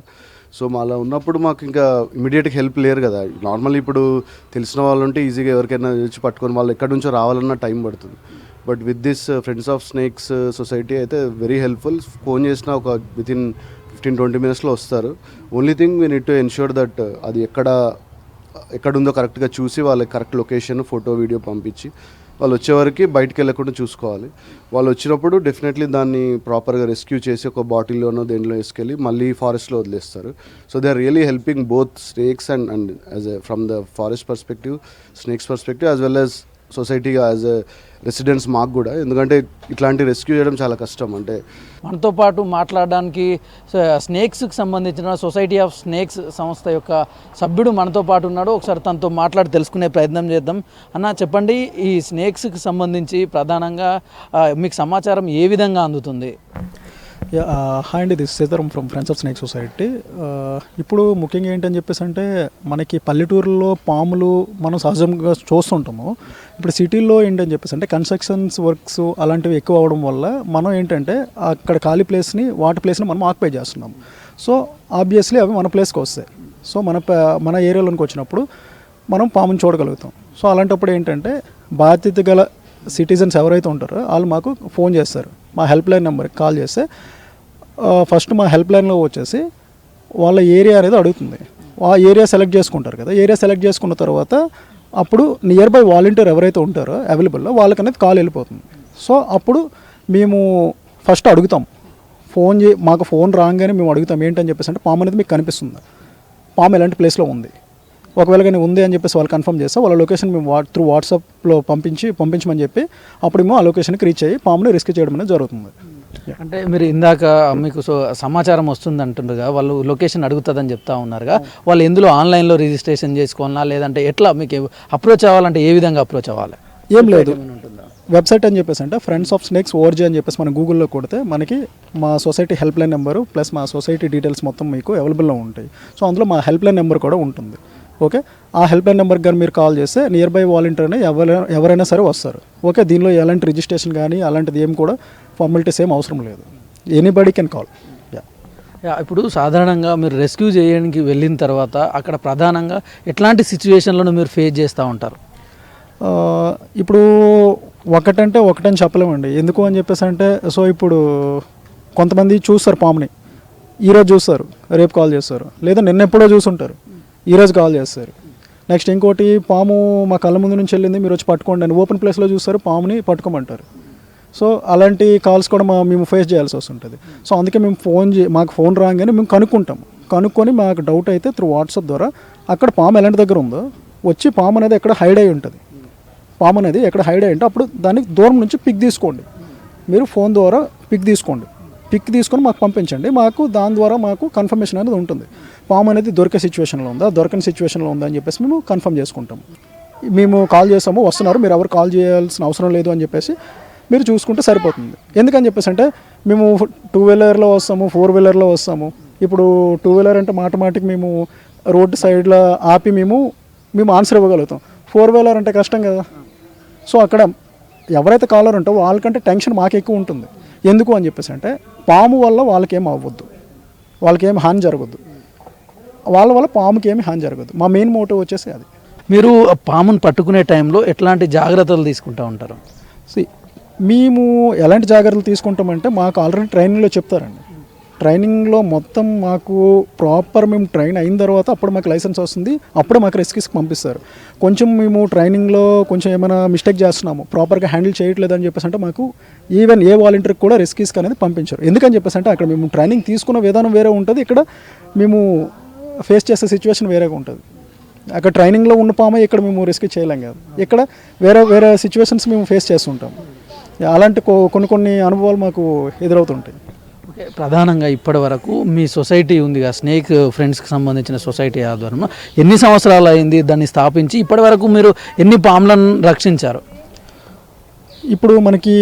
సో అలా ఉన్నప్పుడు మాకు ఇంకా ఇమీడియట్గా హెల్ప్ లేరు కదా. నార్మల్ ఇప్పుడు తెలిసిన వాళ్ళు ఉంటే ఈజీగా ఎవరికైనా వచ్చి పట్టుకొని వాళ్ళు ఎక్కడి నుంచో రావాలన్నా టైం పడుతుంది. But with this friends of snakes society అయితే వెరీ హెల్ప్ఫుల్. ఫోన్ చేసినా ఒక వితిన్ 15-20 minutesలో వస్తారు. Only thing we need to ensure that అది ఎక్కడుందో కరెక్ట్గా చూసి వాళ్ళకి కరెక్ట్ లొకేషన్, ఫోటో, వీడియో పంపించి వాళ్ళు వచ్చేవరకు బయటికి వెళ్ళకుండా చూసుకోవాలి. వాళ్ళు వచ్చినప్పుడు డెఫినెట్లీ దాన్ని ప్రాపర్గా రెస్క్యూ చేసి ఒక బాటిల్లోనో దేంట్లో వేసుకెళ్ళి మళ్ళీ ఫారెస్ట్లో వదిలేస్తారు. So they are really helping both snakes and as a from the forest perspective, snakes perspective, as well as సొసైటీగా యాజ్ ఎ రెసిడెంట్స్ మాకు కూడా. ఎందుకంటే ఇట్లాంటి రెస్క్యూ చేయడం చాలా కష్టం. అంటే మనతో పాటు మాట్లాడడానికి స్నేక్స్కి సంబంధించిన సొసైటీ ఆఫ్ స్నేక్స్ సంస్థ యొక్క సభ్యుడు మనతో పాటు ఉన్నాడు. ఒకసారి తనతో మాట్లాడి తెలుసుకునే ప్రయత్నం చేద్దాం. అన్న, చెప్పండి, ఈ స్నేక్స్కి సంబంధించి ప్రధానంగా మీకు సమాచారం ఏ విధంగా అందుతుంది? హాయ్ అండి, this Sitaram from friends of snake society. ఇప్పుడు ముఖ్యంగా ఏంటని చెప్పేసి అంటే మనకి పల్లెటూరులో పాములు మనం సహజంగా చూస్తుంటాము. ఇప్పుడు సిటీల్లో ఏంటని చెప్పేసి అంటే కన్స్ట్రక్షన్స్ వర్క్స్ అలాంటివి ఎక్కువ అవడం వల్ల మనం ఏంటంటే అక్కడ ఖాళీ ప్లేస్ని, వాటి ప్లేస్ని మనం ఆక్యుపై చేస్తున్నాము. సో ఆబ్వియస్లీ అవి మన ప్లేస్కి వస్తాయి. సో మన ఏరియాలోకి వచ్చినప్పుడు మనం పాముని చూడగలుగుతాం. సో అలాంటప్పుడు ఏంటంటే బాధ్యత గల సిటిజన్స్ ఎవరైతే ఉంటారో వాళ్ళు మాకు ఫోన్ చేస్తారు. మా హెల్ప్ లైన్ నెంబర్కి కాల్ చేస్తే ఫస్ట్ మా హెల్ప్ లైన్లో వచ్చేసి వాళ్ళ ఏరియా అనేది అడుగుతుంది. ఆ ఏరియా సెలెక్ట్ చేసుకుంటారు కదా. ఏరియా సెలెక్ట్ చేసుకున్న తర్వాత అప్పుడు నియర్ బై వాలంటీర్ ఎవరైతే ఉంటారో అవైలబుల్లో వాళ్ళకి అనేది కాల్ వెళ్ళిపోతుంది. సో అప్పుడు మేము ఫస్ట్ అడుగుతాం, మాకు ఫోన్ రాగానే మేము అడుగుతాం ఏంటని చెప్పేసి అంటే పాము అనేది మీకు కనిపిస్తుంది, పాము ఎలాంటి ప్లేస్లో ఉంది, ఒకవేళ కానీ ఉంది అని చెప్పేసి వాళ్ళు కన్ఫర్మ్ చేస్తే వాళ్ళ లొకేషన్ మేము త్రూ వాట్సాప్లో పంపించమని చెప్పి అప్పుడు మేము ఆ లొకేషన్కి రీచ్ అయ్యి పాముని రెస్క్యూ చేయడం అనేది జరుగుతుంది. అంటే మీరు ఇందాక మీకు సమాచారం వస్తుంది అంటుండగా వాళ్ళు లొకేషన్ అడుగుతుందని చెప్తా ఉన్నారుగా, వాళ్ళు ఎందులో ఆన్లైన్లో రిజిస్ట్రేషన్ చేసుకోవాలన్నా లేదంటే ఎట్లా మీకు అప్రోచ్ అవ్వాలంటే ఏ విధంగా అప్రోచ్ అవ్వాలి? ఏం లేదు, వెబ్సైట్ అని చెప్పేసి అంటే ఫ్రెండ్స్ ఆఫ్ స్నేక్స్ ఓఆర్జీ అని చెప్పేసి మనం గూగుల్లో కొడితే మనకి మా society help line number plus మా సొసైటీ డీటెయిల్స్ మొత్తం మీకు అవైలబుల్లో ఉంటాయి. సో అందులో మా హెల్ప్ లైన్ నెంబర్ కూడా ఉంటుంది. ఓకే, ఆ హెల్ప్ లైన్ నెంబర్కి కానీ మీరు కాల్ చేస్తే నియర్ బై వాలంటీర్ ఎవరైనా సరే వస్తారు. ఓకే, దీనిలో ఎలాంటి రిజిస్ట్రేషన్ కానీ అలాంటిది ఏం కూడా ఫార్మాలిటీస్ ఏం అవసరం లేదు. Anybody can call. ఇప్పుడు సాధారణంగా మీరు రెస్క్యూ చేయడానికి వెళ్ళిన తర్వాత అక్కడ ప్రధానంగా ఎట్లాంటి సిచ్యువేషన్లను మీరు ఫేస్ చేస్తూ ఉంటారు? ఇప్పుడు ఒకటని చెప్పలేమండి. ఎందుకు అని చెప్పేసి అంటే సో ఇప్పుడు కొంతమంది చూస్తారు పాముని, ఈరోజు చూస్తారు, రేపు కాల్ చేస్తారు, లేదా నిన్న ఎప్పుడో చూసుంటారు, ఈరోజు కాల్ చేస్తారు. నెక్స్ట్ ఇంకోటి, పాము మా కళ్ళ ముందు నుంచి వెళ్ళింది, మీరు వచ్చి పట్టుకోండి అని ఓపెన్ ప్లేస్లో చూస్తారు, పాముని పట్టుకోమంటారు. సో అలాంటి కాల్స్ కూడా మేము ఫేస్ చేయాల్సి వస్తుంటుంది. సో అందుకే మేము మాకు ఫోన్ రాగానే మేము కనుక్కొని మాకు డౌట్ అయితే త్రూ వాట్సాప్ ద్వారా అక్కడ పాము ఎలాంటి దగ్గర ఉందో వచ్చి పాము అనేది ఎక్కడ హైడ్ అయి ఉంటుంది, పాము అనేది ఎక్కడ హైడ్ అయి ఉంటే అప్పుడు దానికి దూరం నుంచి పిక్ తీసుకోండి. మీరు ఫోన్ ద్వారా పిక్ తీసుకొని మాకు పంపించండి. దాని ద్వారా మాకు కన్ఫర్మేషన్ అనేది ఉంటుంది, పాము అనేది దొరికే సిచ్యువేషన్లో ఉందా, దొరకని సిచ్యువేషన్లో ఉందా అని చెప్పేసి మేము కన్ఫర్మ్ చేసుకుంటాం. మేము కాల్ చేస్తాము, వస్తున్నారు, మీరు ఎవరు కాల్ చేయాల్సిన అవసరం లేదు అని చెప్పేసి మీరు చూసుకుంటే సరిపోతుంది. ఎందుకని చెప్పేసి అంటే మేము 2-wheelerలో వస్తాము, 4-wheelerలో వస్తాము. ఇప్పుడు 2-wheeler అంటే మాటికి మేము రోడ్డు సైడ్లో ఆపి మేము ఆన్సర్ ఇవ్వగలుగుతాం. 4-wheeler అంటే కష్టం కదా. సో అక్కడ ఎవరైతే కాలర్ ఉంటారో వాళ్ళకంటే టెన్షన్ మాకు ఎక్కువ ఉంటుంది. ఎందుకు అని చెప్పేసి అంటే పాము వల్ల వాళ్ళకేం అవ్వద్దు, వాళ్ళకేం హాని జరగద్దు, వాళ్ళ వల్ల పాముకి ఏమి హాని జరగదు. మా మెయిన్ మోటివ్ వచ్చేసి అది. మీరు పామును పట్టుకునే టైంలో ఎట్లాంటి జాగ్రత్తలు తీసుకుంటూ ఉంటారు? మేము ఎలాంటి జాగ్రత్తలు తీసుకుంటామంటే మాకు ఆల్రెడీ ట్రైనింగ్లో చెప్తారండి. ట్రైనింగ్లో మొత్తం మాకు ప్రాపర్ మేము ట్రైన్ అయిన తర్వాత అప్పుడు మాకు లైసెన్స్ వస్తుంది, అప్పుడు మాకు రెస్క్యూస్కి పంపిస్తారు. కొంచెం మేము ట్రైనింగ్లో కొంచెం ఏమైనా మిస్టేక్ చేస్తున్నాము, ప్రాపర్గా హ్యాండిల్ చేయట్లేదు అని చెప్పేసి అంటే మాకు ఈవెన్ ఏ వాలంటీర్కి కూడా రెస్క్యూస్కి అనేది పంపించారు. ఎందుకని చెప్పేసి అంటే అక్కడ మేము ట్రైనింగ్ తీసుకున్న విధానం వేరే ఉంటుంది, ఇక్కడ మేము ఫేస్ చేసే సిచ్యువేషన్ వేరేగా ఉంటుంది. అక్కడ ట్రైనింగ్లో ఉన్న పాము ఇక్కడ మేము రెస్క్యూ చేయలేం కదా, ఇక్కడ వేరే వేరే సిచ్యువేషన్స్ మేము ఫేస్ చేస్తుంటాం. అలాంటి కొన్ని అనుభవాలు మాకు ఎదురవుతుంటాయి. ఓకే, ప్రధానంగా ఇప్పటి వరకు మీ సొసైటీ ఉందిగా, స్నేక్ ఫ్రెండ్స్కి సంబంధించిన సొసైటీ ఆధ్వర్యంలో ఎన్ని సంవత్సరాలు అయింది దాన్ని స్థాపించి? ఇప్పటి వరకు మీరు ఎన్ని పాములను రక్షించారు? ఇప్పుడు మనకి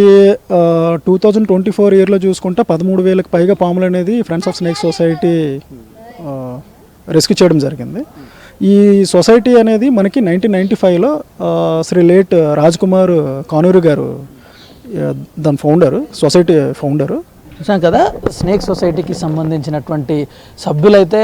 2024 ఇయర్లో చూసుకుంటే 13,000కి పైగా పాములు అనేది friends of snake society rescue చేయడం జరిగింది. ఈ సొసైటీ అనేది మనకి 1995లో శ్రీ లేట్ రాజ్ కుమార్ కానూరు గారు దాని ఫౌండరు, సొసైటీ ఫౌండరు. చూసాం కదా, స్నేక్ సొసైటీకి సంబంధించినటువంటి సభ్యులైతే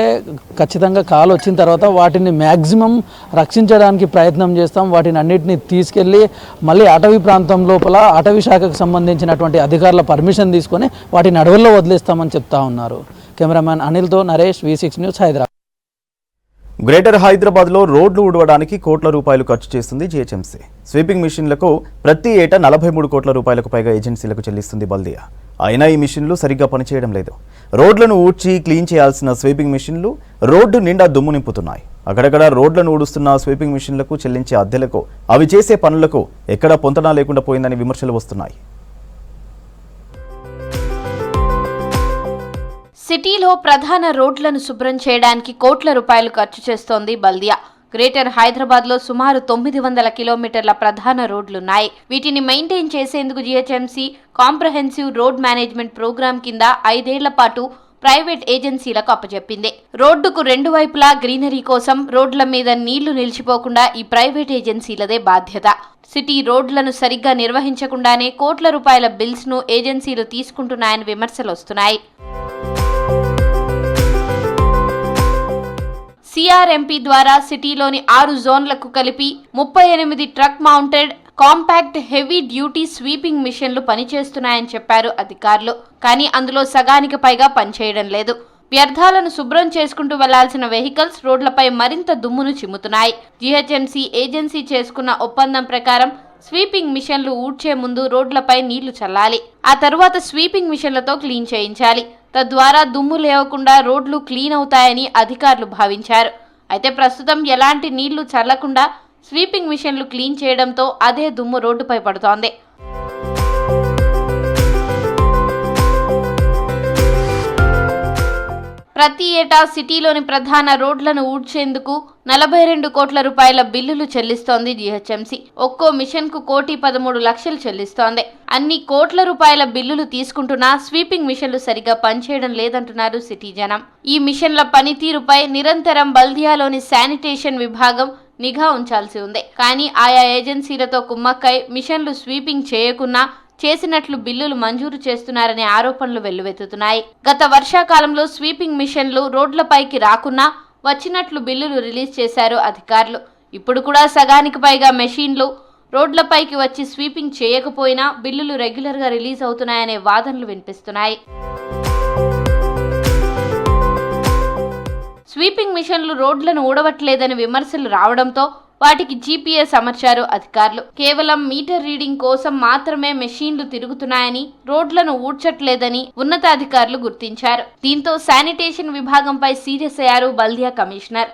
ఖచ్చితంగా కాల్ వచ్చిన తర్వాత వాటిని మ్యాక్సిమం రక్షించడానికి ప్రయత్నం చేస్తాం. వాటిని అన్నిటినీ తీసుకెళ్ళి మళ్ళీ అటవీ ప్రాంతం లోపల అటవీ శాఖకు సంబంధించినటువంటి అధికారుల పర్మిషన్ తీసుకొని వాటిని అడవుల్లో వదిలేస్తామని చెప్తా ఉన్నారు. కెమెరామ్యాన్ అనిల్తో Naresh, V6 news, Hyderabad. Greater హైదరాబాద్లో రోడ్లు ఊడవడానికి కోట్ల రూపాయలు ఖర్చు చేస్తుంది జీహెచ్ఎంసీ. స్వీపింగ్ మిషన్లకు ప్రతి ఏటా 43 కోట్ల రూపాయలకు పైగా ఏజెన్సీలకు చెల్లిస్తుంది బల్దియా. అయినా ఈ మిషన్లు సరిగ్గా పనిచేయడం లేదు. రోడ్లను ఊడ్చి క్లీన్ చేయాల్సిన స్వీపింగ్ మిషన్లు రోడ్డు నిండా దుమ్ము నింపుతున్నాయి. అక్కడక్కడ రోడ్లను ఊడుస్తున్న స్వీపింగ్ మిషన్లకు చెల్లించే అద్దెలకు అవి చేసే పనులకు ఎక్కడా పొంతనా లేకుండా పోయిందని విమర్శలు వస్తున్నాయి. సిటీలో ప్రధాన రోడ్లను శుభ్రం చేయడానికి కోట్ల రూపాయలు ఖర్చు చేస్తోంది బల్దియా. గ్రేటర్ హైదరాబాద్లో సుమారు 900 కిలోమీటర్ల ప్రధాన రోడ్లున్నాయి. వీటిని మెయింటైన్ చేసేందుకు GHMC comprehensive road management programme కింద 5 ఏళ్ల పాటు ప్రైవేట్ ఏజెన్సీలకు అప్పచెప్పింది. రోడ్డుకు 2 వైపులా గ్రీనరీ కోసం రోడ్ల మీద నీళ్లు నిలిచిపోకుండా ఈ ప్రైవేట్ ఏజెన్సీలదే బాధ్యత. సిటీ రోడ్లను సరిగ్గా నిర్వహించకుండానే కోట్ల రూపాయల బిల్స్ ను ఏజెన్సీలు తీసుకుంటున్నాయని విమర్శలు వస్తున్నాయి. సిఆర్ఎంపీ ద్వారా సిటీలోని 6 జోన్లకు కలిపి 38 truck mounted compact heavy duty sweeping మిషన్లు పనిచేస్తున్నాయని చెప్పారు అధికారులు. కానీ అందులో సగానికి పైగా పనిచేయడం లేదు. వ్యర్థాలను శుభ్రం చేసుకుంటూ వెళ్లాల్సిన వెహికల్స్ రోడ్లపై మరింత దుమ్మును చిమ్ముతున్నాయి. జీహెచ్ఎంసీ ఏజెన్సీ చేసుకున్న ఒప్పందం ప్రకారం స్వీపింగ్ మిషన్లు ఊడ్చే ముందు రోడ్లపై నీళ్లు చల్లాలి. ఆ తరువాత స్వీపింగ్ మిషన్లతో క్లీన్ చేయించాలి. తద్వారా దుమ్ము లేవకుండా రోడ్లు క్లీన్ అవుతాయని అధికారులు భావించారు. అయితే ప్రస్తుతం ఎలాంటి నీళ్లు చల్లకుండా స్వీపింగ్ మిషన్లు క్లీన్ చేయడంతో అదే దుమ్ము రోడ్డుపై పడుతోంది. ప్రతి ఏటా సిటీలోని ప్రధాన రోడ్లను ఊడ్చేందుకు 42 కోట్ల రూపాయల బిల్లులు చెల్లిస్తోంది జీహెచ్ఎంసీ. ఒక్కో మిషన్ కు 1,13,00,000 చెల్లిస్తోంది. అన్ని కోట్ల రూపాయల బిల్లులు తీసుకుంటున్నా స్వీపింగ్ మిషన్లు సరిగా పనిచేయడం లేదంటున్నారు సిటీ జనం. ఈ మిషన్ల పనితీరుపై నిరంతరం బల్దియాలోని శానిటేషన్ విభాగం నిఘా ఉంచాల్సి ఉంది. కానీ ఆయా ఏజెన్సీలతో కుమ్మక్కై మిషన్లు స్వీపింగ్ చేయకున్నా చేసినట్లు బిల్లులు మంజూరు చేస్తున్నారనే ఆరోపణలు వెల్లువెత్తుతున్నాయి. గత వర్షాకాలంలో స్వీపింగ్ మిషన్లు రోడ్లపైకి రాకున్నా వచ్చినట్లు బిల్లులు రిలీజ్ చేశారు అధికారులు. ఇప్పుడు కూడా సగానికి పైగా మెషిన్లు రోడ్లపైకి వచ్చి స్వీపింగ్ చేయకపోయినా బిల్లులు రెగ్యులర్గా రిలీజ్ అవుతున్నాయనే వాదనలు వినిపిస్తున్నాయి. స్వీపింగ్ మిషన్లు రోడ్లను ఊడవట్లేదని విమర్శలు రావడంతో వాటికి జీపీఎస్ అమర్చారు అధికారులు. కేవలం మీటర్ రీడింగ్ కోసం మాత్రమే మెషీన్లు తిరుగుతున్నాయని, రోడ్లను ఊడ్చట్లేదని ఉన్నతాధికారులు గుర్తించారు. దీంతో శానిటేషన్ విభాగంపై సీరియస్ అయ్యారు బల్దియా కమిషనర్.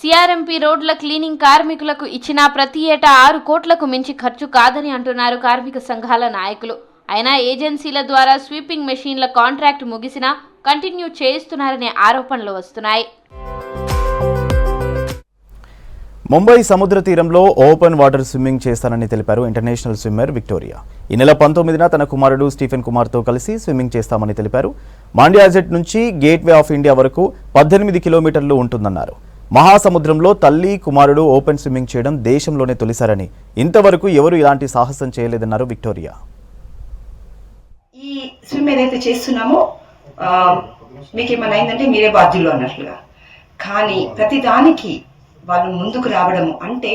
సిఆర్ఎంపీ రోడ్ల క్లీనింగ్ కార్మికులకు ఇచ్చిన ప్రతి ఏటా 6 కోట్లకు మించి ఖర్చు కాదని అంటున్నారు కార్మిక సంఘాల నాయకులు. అయినా ఏజెన్సీల ద్వారా స్వీపింగ్ మెషీన్ల కాంట్రాక్ట్ ముగిసినా కంటిన్యూ చేస్తున్నారనే ఆరోపణలు వస్తున్నాయి. ముంబై సముద్ర తీరంలో ఓపెన్ వాటర్ స్విమ్మింగ్ చేస్తానని తెలిపారు ఇంటర్నేషనల్ స్విమ్మర్ విక్టోరియా. ఈ నెల 19న తన కుమారుడు స్టీఫెన్ కుమార్తో కలిసి స్విమ్మింగ్ చేస్తామని తెలిపారు. మాండ్యా జెట్ నుంచి గేట్వే ఆఫ్ ఇండియా వరకు 18 కిలోమీటర్లు ఉంటుందన్నారు. మహాసముద్రంలో తల్లి కుమారుడు ఓపెన్ స్విమ్మింగ్ చేయడం దేశంలోనే తొలిసారని, ఇంతవరకు ఎవరు ఇలాంటి సాహసం చేయలేదన్నారు విక్టోరియా. ఈ స్విమ్ ఏదైతే చేస్తున్నామో మీకు ఏమైనా అయిందంటే మీరే బాధ్యులు అన్నట్లుగా, కానీ ప్రతి దానికి వాళ్ళు ముందుకు రావడము అంటే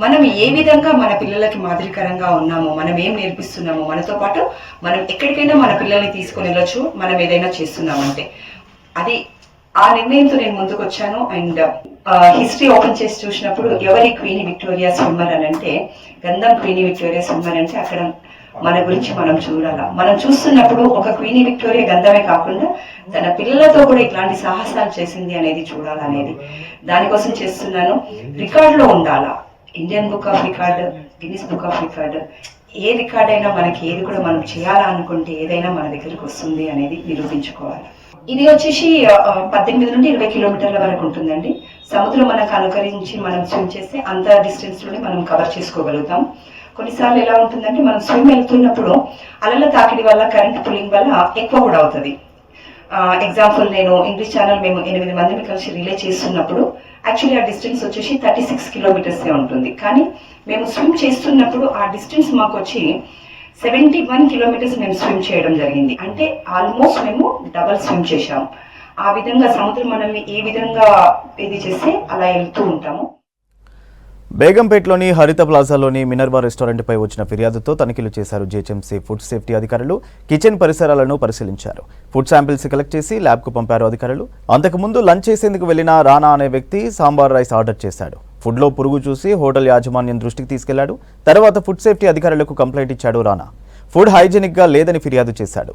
మనం ఏ విధంగా మన పిల్లలకి మాదిరికరంగా ఉన్నామో, మనం ఏం నేర్పిస్తున్నామో, మనతో పాటు మనం ఎక్కడికైనా మన పిల్లల్ని తీసుకొని వెళ్ళొచ్చు మనం ఏదైనా చేస్తున్నామంటే. అది ఆ నిర్ణయంతో నేను ముందుకు వచ్చాను. అండ్ హిస్టరీ ఓపెన్ చేసి చూసినప్పుడు ఎవరి క్వీనీ విక్టోరియా స్విమ్మర్ అని అంటే, గంధం క్వీనీ విక్టోరియా స్విమ్మర్ అంటే అక్కడ మన గురించి మనం చూడాలా. మనం చూస్తున్నప్పుడు ఒక క్వీనీ విక్టోరియా గంధమే కాకుండా తన పిల్లలతో కూడా ఇట్లాంటి సాహసాలు చేసింది అనేది చూడాలనేది, దానికోసం చేస్తున్నాను. రికార్డులో ఉండాలా, Indian book of record, Guinness book of record, A record అయినా మనకి ఏది కూడా మనం చేయాలా అనుకుంటే ఏదైనా మన దగ్గరికి వస్తుంది అనేది నిరూపించుకోవాలి. ఇది వచ్చేసి 18 నుండి 20 కిలోమీటర్ల వరకు ఉంటుందండి. సముద్రం మనకు అనుకరించి మనం స్విమ్ చేస్తే అంత డిస్టెన్స్ లోనే మనం కవర్ చేసుకోగలుగుతాం. కొన్నిసార్లు ఎలా ఉంటుందంటే మనం స్విమ్ వెళ్తున్నప్పుడు అలల తాకిడి వల్ల, కరెంట్ పుల్లింగ్ వల్ల ఎక్కువ కూడా అవుతుంది. ఎగ్జాంపుల్, నేను ఇంగ్లీష్ ఛానల్ మేము 8 మందిని కలిసి రిలే చేస్తున్నప్పుడు యాక్చువల్లీ ఆ డిస్టెన్స్ వచ్చేసి 36 కిలోమీటర్సే ఉంటుంది. కానీ మేము స్విమ్ చేస్తున్నప్పుడు ఆ డిస్టెన్స్ మాకు వచ్చి 71 కిలోమీటర్స్ మేము స్విమ్ చేయడం జరిగింది. అంటే ఆల్మోస్ట్ మేము డబల్ స్విమ్ చేశాం. ఆ విధంగా సముద్రం మనల్ని ఏ విధంగా ఇది చేస్తే అలా వెళ్తూ ఉంటాము. బేగంపేటలోని హరిత ప్లాజాలోని మినర్వా రెస్టారెంట్పై వచ్చిన ఫిర్యాదుతో తనిఖీలు చేశారు జీహెచ్ఎంసీ ఫుడ్ సేఫ్టీ అధికారులు. కిచెన్ పరిసరాలను పరిశీలించారు. ఫుడ్ శాంపిల్స్ కలెక్ట్ చేసి ల్యాబ్కు పంపారు అధికారులు. అంతకుముందు లంచ్ చేసేందుకు వెళ్లిన రానా అనే వ్యక్తి సాంబార్ రైస్ ఆర్డర్ చేశాడు. ఫుడ్లో పురుగు చూసి హోటల్ యాజమాన్యం దృష్టికి తీసుకెళ్లాడు. తర్వాత ఫుడ్ సేఫ్టీ అధికారులకు కంప్లైంట్ ఇచ్చాడు రానా. ఫుడ్ హైజీనిక్గా లేదని ఫిర్యాదు చేశాడు.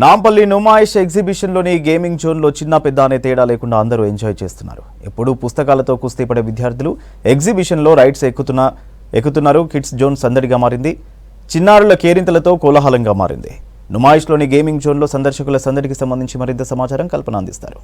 నాంపల్లి నుమాయిష్ ఎగ్జిబిషన్లోని గేమింగ్ జోన్లో చిన్న పెద్ద అనే తేడా లేకుండా అందరూ ఎంజాయ్ చేస్తున్నారు. ఎప్పుడూ పుస్తకాలతో కుస్తీ పడే విద్యార్థులు ఎగ్జిబిషన్లో రైడ్స్ ఎక్కుతున్నారు. కిడ్స్ జోన్ సందడిగా మారింది. చిన్నారుల కేరింతలతో కోలాహలంగా మారింది. నుమాయిష్లోని గేమింగ్ జోన్లో సందర్శకుల సందడికి సంబంధించి మరింత సమాచారం కల్పన అందిస్తారు.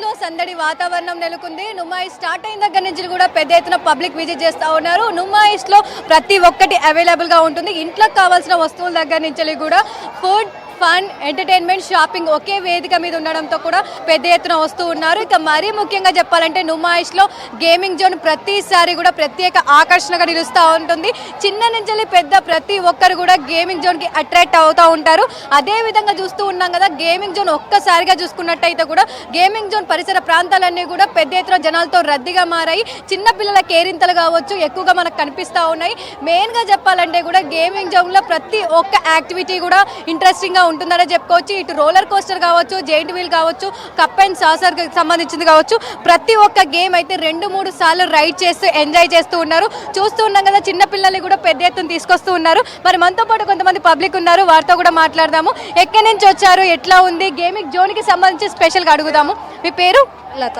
లో సందడి వాతావరణం నెలకొంది. నుమాయిష్ స్టార్ట్ అయిన దగ్గర నుంచి కూడా పెద్ద ఎత్తున పబ్లిక్ విజిట్ చేస్తూ ఉన్నారు. నుమాయిష్ లో ప్రతి ఒక్కటి అవైలబుల్ గా ఉంటుంది. ఇంట్లోకి కావాల్సిన వస్తువుల దగ్గర నుంచి కూడా ఫుడ్, ఫన్, ఎంటర్టైన్మెంట్, షాపింగ్ ఒకే వేదిక మీద ఉండడంతో కూడా పెద్ద ఎత్తున వస్తూ ఉన్నారు. ఇక మరీ ముఖ్యంగా చెప్పాలంటే నుమాయిష్ లో గేమింగ్ జోన్ ప్రతిసారి కూడా ప్రత్యేక ఆకర్షణగా నిలుస్తూ ఉంటుంది. చిన్న నుంచి పెద్ద ప్రతి ఒక్కరు కూడా గేమింగ్ జోన్ కి అట్రాక్ట్ అవుతూ ఉంటారు. అదే విధంగా చూస్తూ ఉన్నాం కదా, గేమింగ్ జోన్ ఒక్కసారిగా చూసుకున్నట్టయితే కూడా గేమింగ్ జోన్ పరిసర ప్రాంతాలన్నీ కూడా పెద్ద ఎత్తున జనాలతో రద్దీగా మారాయి. చిన్న పిల్లల కేరింతలు కావచ్చు ఎక్కువగా మనకు కనిపిస్తూ ఉన్నాయి. మెయిన్ గా చెప్పాలంటే కూడా గేమింగ్ జోన్ లో ప్రతి ఒక్క యాక్టివిటీ కూడా ఇంట్రెస్టింగ్ గా ఉంటుందనే చెప్పుకోవచ్చు. ఇటు రోలర్ కోస్టర్ కావచ్చు, జైంట్ వీల్ కావచ్చు, కప్ అండ్ సాసర్ సంబంధించింది కావచ్చు, ప్రతి ఒక్క గేమ్ అయితే 2-3 సార్లు రైడ్ చేస్తూ ఎంజాయ్ చేస్తూ ఉన్నారు. చూస్తూ ఉన్నాం కదా, చిన్న పిల్లల్ని కూడా పెద్ద ఎత్తున తీసుకొస్తూ ఉన్నారు. మరి మనతో పాటు కొంతమంది పబ్లిక్ ఉన్నారు, వారితో కూడా మాట్లాడదాము. ఎక్కడి నుంచి వచ్చారు, ఎట్లా ఉంది గేమింగ్ జోన్ కి సంబంధించి స్పెషల్ గా అడుగుదాము. మీ పేరు? లత.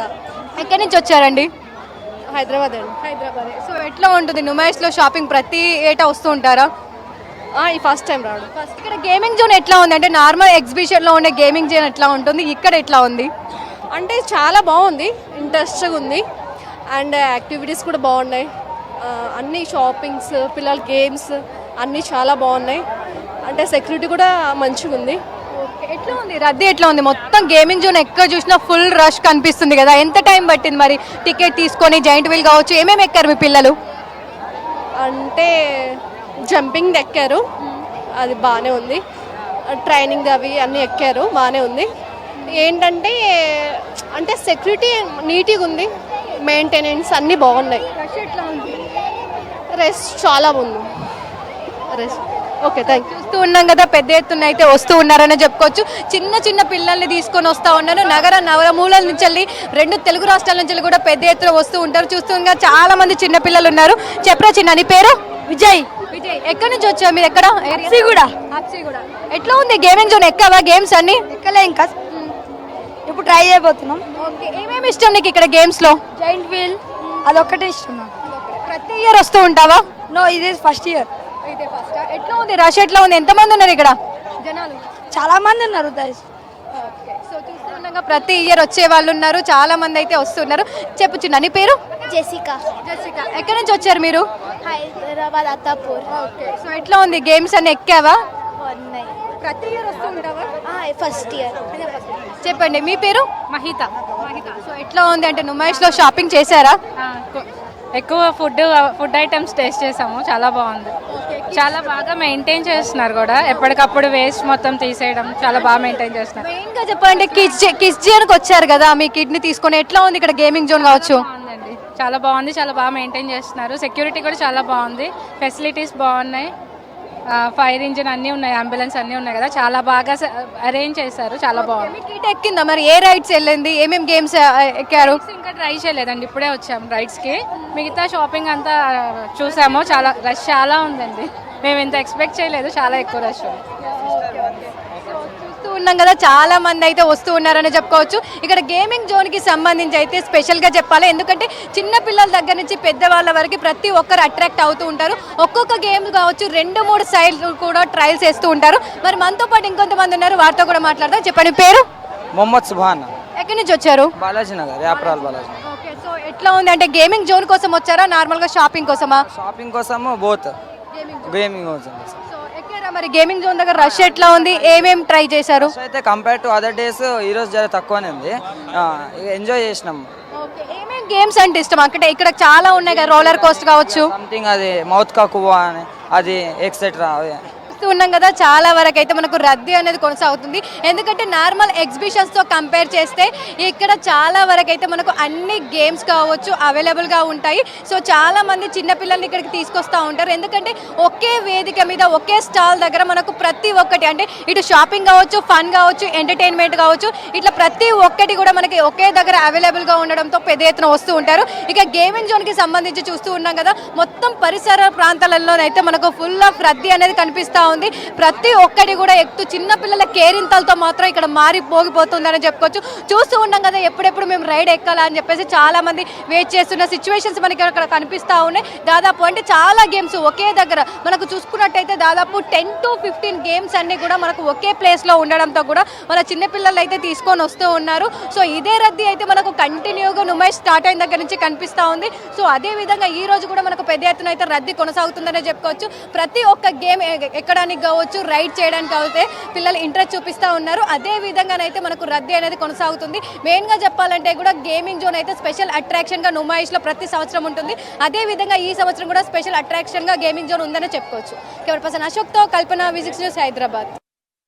ఎక్కడి నుంచి వచ్చారండి? హైదరాబాద్ అండి. హైదరాబాద్. సో ఎట్లా ఉంటుంది నుమాయిష్ లో షాపింగ్ ప్రతి ఏటా వస్తూ ఉంటారా? ఈ ఫస్ట్ టైం రావడం. ఫస్ట్ ఇక్కడ గేమింగ్ జోన్ ఎట్లా ఉంది అంటే నార్మల్ ఎగ్జిబిషన్ లో ఉండే గేమింగ్ జోన్ ఎట్లా ఉంటుంది, ఇక్కడ ఎట్లా ఉంది? అంటే చాలా బాగుంది, ఇంట్రెస్ట్గా ఉంది. అండ్ యాక్టివిటీస్ కూడా బాగున్నాయి. అన్ని షాపింగ్స్, పిల్లల గేమ్స్ అన్నీ చాలా బాగున్నాయి. అంటే సెక్యూరిటీ కూడా మంచిగా ఉంది. ఎట్లా ఉంది రద్దీ, ఎట్లా ఉంది? మొత్తం గేమింగ్ జోన్ ఎక్కడ చూసినా ఫుల్ రష్ కనిపిస్తుంది కదా. ఎంత టైం పట్టింది మరి టికెట్ తీసుకొని? జైంట్ వీల్ కావచ్చు, ఏమేమి ఎక్కారు మీ పిల్లలు? అంటే జంపింగ్ ఎక్కారు, అది బాగానే ఉంది. ట్రైనింగ్ అవి అన్నీ ఎక్కారు, బాగానే ఉంది. ఏంటంటే అంటే సెక్యూరిటీ నీట్గా ఉంది, మెయింటెనెన్స్ అన్నీ బాగున్నాయి. రెస్ట్ చాలా బాగుంది. Rest okay, thank you. చూస్తూ ఉన్నాం కదా, పెద్ద ఎత్తున అయితే వస్తూ ఉన్నారని చెప్పుకోవచ్చు. చిన్న చిన్న పిల్లల్ని తీసుకొని వస్తూ ఉన్నారు. నవరమూలల నుంచి వెళ్ళి 2 తెలుగు రాష్ట్రాల నుంచి కూడా పెద్ద ఎత్తున వస్తూ ఉంటారు. చూస్తూ చాలా మంది చిన్న పిల్లలు ఉన్నారు. చెప్పరా చిన్న, నీ పేరు? విజయ్. విజయ్, ఎక్కడి నుంచి వచ్చావు మీరు? ఎక్కడ? కూడా. ఎట్లా ఉంది గేమింగ్ జోన్? ఎక్కావా గేమ్స్ అన్ని? ఎక్కలే ఇంకా, ఇప్పుడు ట్రై చేయబోతున్నాం. ఓకే, ఏమేమి ఇష్టం నీకు ఇక్కడ గేమ్స్ లో? జైంట్ వీల్ అదొక్కటే ఇష్టం. ప్రతి ఇయర్ వస్తూ ఉంటావా? నో, ఇది ఫస్ట్ ఇయర్. ఎట్లా ఉంది రష్, ఎట్లా ఉంది? ఎంతమంది ఉన్నారు ఇక్కడ జనాలు? చాలా మంది ఉన్నారు. సో చూస్తున్నాగా ప్రతి ఇయర్ వచ్చే వాళ్ళు ఉన్నారు, చాలా మంది అయితే వస్తున్నారు. చెప్పు చిన్న, నీ పేరు? జెసికా. జెసికా, ఎక్కడి నుంచి వచ్చారు మీరు? హైదరాబాద్ అత్తాపూర్. ఓకే, సో ఎట్లా ఉంది గేమ్స్ అన్ని ఎక్కావా? ఉన్నాయి. ప్రతి ఇయర్ వస్తుంటావా? First year. చెప్పండి మీ పేరు? మహిత. సో ఎట్లా ఉంది అంటే నుమాయిష్లో షాపింగ్ చేశారా? ఎక్కువ ఫుడ్ ఐటమ్స్ టేస్ట్ చేసాము, చాలా బాగుంది. చాలా బాగా మెయింటైన్ చేస్తున్నారు కూడా, ఎప్పటికప్పుడు వేస్ట్ మొత్తం తీసేయడం చాలా బాగా మెయింటైన్ చేస్తున్నారు. మెయిన్ గా చెప్పాలంటే కిడ్స్ జోన్కి వచ్చారు కదా, మీ కిడ్ని తీసుకొని ఎట్లా ఉంది ఇక్కడ గేమింగ్ జోన్ కావచ్చు? చాలా బాగుంది, చాలా బాగా మెయింటైన్ చేస్తున్నారు. సెక్యూరిటీ కూడా చాలా బాగుంది, ఫెసిలిటీస్ బాగున్నాయి, ఫైర్ ఇంజిన్ అన్నీ ఉన్నాయి, అంబులెన్స్ అన్నీ ఉన్నాయి కదా, చాలా బాగా అరేంజ్ చేశారు, చాలా బాగుంది. కిట్ ఎక్కిందా మరి? ఏ రైడ్స్ వెళ్ళింది, ఏమేమి గేమ్స్ ఎక్కారు? ఇంకా ట్రై చేయలేదండి, ఇప్పుడే వచ్చాము రైడ్స్కి. మిగతా షాపింగ్ అంతా చూసాము, చాలా రష్ చాలా ఉందండి, మేము ఇంత ఎక్స్పెక్ట్ చేయలేదు, చాలా ఎక్కువ రష్ ఉంది. ఉన్నాం కదా, చాలా మంది అయితే వస్తూ ఉన్నారని చెప్పుకోవచ్చు. ఇక్కడ గేమింగ్ జోన్ కి సంబంధించి అయితే స్పెషల్ గా చెప్పాలి, ఎందుకంటే చిన్న పిల్లల దగ్గర నుంచి పెద్దవాళ్ళ వరకు ప్రతి ఒక్కరు అట్రాక్ట్ అవుతూ ఉంటారు. ఒక్కొక్క గేమ్ కావచ్చు 2-3 సైడ్లు కూడా ట్రయల్స్ చేస్తూ ఉంటారు. మరి మనతో పాటు ఇంకొంతమంది ఉన్నారు, వారితో కూడా మాట్లాడదాం. చెప్పండి పేరు? మొహమ్మద్ సుభాన్. ఎక్కడి నుంచి వచ్చారు? బాలాజీ నగర్, యాప్రాల్ బాలాజీ. ఓకే, సో ఎట్లా ఉంది అంటే గేమింగ్ జోన్ కోసం వచ్చారా, నార్మల్ గా షాపింగ్ కోసమా? షాపింగ్ కోసము బోత్, గేమింగ్ కోసం. మరి గేమింగ్ జోన్ దగ్గర రష్ ఎట్లా ఉంది, ఏమేమి ట్రై చేశారు? అయితే కంపేర్ టు అదర్ డేస్ ఈ రోజు జర తక్కువనే ఉంది, ఎంజాయ్ చేసినాం. ఏమేమి గేమ్స్ అంటే ఇష్టం? అంటే ఇక్కడ చాలా ఉన్నాయి కదా, రోలర్ కోస్ట్ కావచ్చు, సంథింగ్ అది మౌత్ కా కువా అని, అది ఎక్సెట్రా. ఉన్నాం కదా, చాలా వరకు అయితే మనకు రద్దీ అనేది కొనసాగుతుంది. ఎందుకంటే నార్మల్ ఎగ్జిబిషన్స్ తో కంపేర్ చేస్తే ఇక్కడ చాలా వరకు అయితే మనకు అన్ని గేమ్స్ కావచ్చు అవైలబుల్గా ఉంటాయి. సో చాలా మంది చిన్నపిల్లల్ని ఇక్కడికి తీసుకొస్తూ ఉంటారు, ఎందుకంటే ఒకే వేదిక మీద ఒకే స్టాల్ దగ్గర మనకు ప్రతి ఒక్కటి అంటే ఇటు షాపింగ్ కావచ్చు, ఫన్ కావచ్చు, ఎంటర్టైన్మెంట్ కావచ్చు, ఇట్లా ప్రతి ఒక్కటి కూడా మనకి ఒకే దగ్గర అవైలబుల్గా ఉండడంతో పెద్ద ఎత్తున వస్తూ ఉంటారు. ఇక గేమింగ్ జోన్కి సంబంధించి చూస్తూ ఉన్నాం కదా, మొత్తం పరిసర ప్రాంతాలలోనైతే మనకు ఫుల్ ఆఫ్ రద్దీ అనేది కనిపిస్తూ ఉంది. ప్రతి ఒక్కటి కూడా ఎక్కువ చిన్న పిల్లల కేరింతలతో మాత్రం ఇక్కడ మారిపోగిపోతుందని చెప్పుకోవచ్చు. చూస్తూ ఉన్నాం కదా, ఎప్పుడెప్పుడు మేము రైడ్ ఎక్కాలా అని చెప్పేసి చాలా మంది వెయిట్ చేస్తున్న సిచ్యువేషన్స్ మనకి అక్కడ కనిపిస్తూ ఉన్నాయి. దాదాపు అంటే చాలా గేమ్స్ ఒకే దగ్గర మనకు చూసుకున్నట్టయితే దాదాపు 10 to 15 గేమ్స్ అన్ని కూడా మనకు ఒకే ప్లేస్ లో ఉండడంతో కూడా మన చిన్నపిల్లలు అయితే తీసుకొని వస్తూ ఉన్నారు. సో ఇదే రద్దీ అయితే మనకు కంటిన్యూగా నుమాయిష్ స్టార్ట్ అయిన దగ్గర నుంచి కనిపిస్తూ ఉంది. సో అదే విధంగా ఈ రోజు కూడా మనకు పెద్ద ఎత్తున అయితే రద్దీ కొనసాగుతుందనే చెప్పుకోవచ్చు. ప్రతి ఒక్క గేమ్ ఎక్కడానికి కావచ్చు, రైడ్ చేయడానికి కావచ్చు పిల్లలు ఇంట్రెస్ట్ చూపిస్తూ ఉన్నారు. అదే విధంగానైతే మనకు రద్దీ అనేది కొనసాగుతుంది. మెయిన్ గా చెప్పాలంటే కూడా గేమింగ్ జోన్ అయితే స్పెషల్ అట్రాక్షన్ గా నుమాయిష్ లో ప్రతి సంవత్సరం ఉంటుంది. అదే విధంగా ఈ సంవత్సరం కూడా స్పెషల్ అట్రాక్షన్ గా గేమింగ్ జోన్ ఉందని చెప్పుకోవచ్చు. కెమెరా పర్సన్ అశోక్ తో కల్పన, విజిక్స్ న్యూస్, హైదరాబాద్.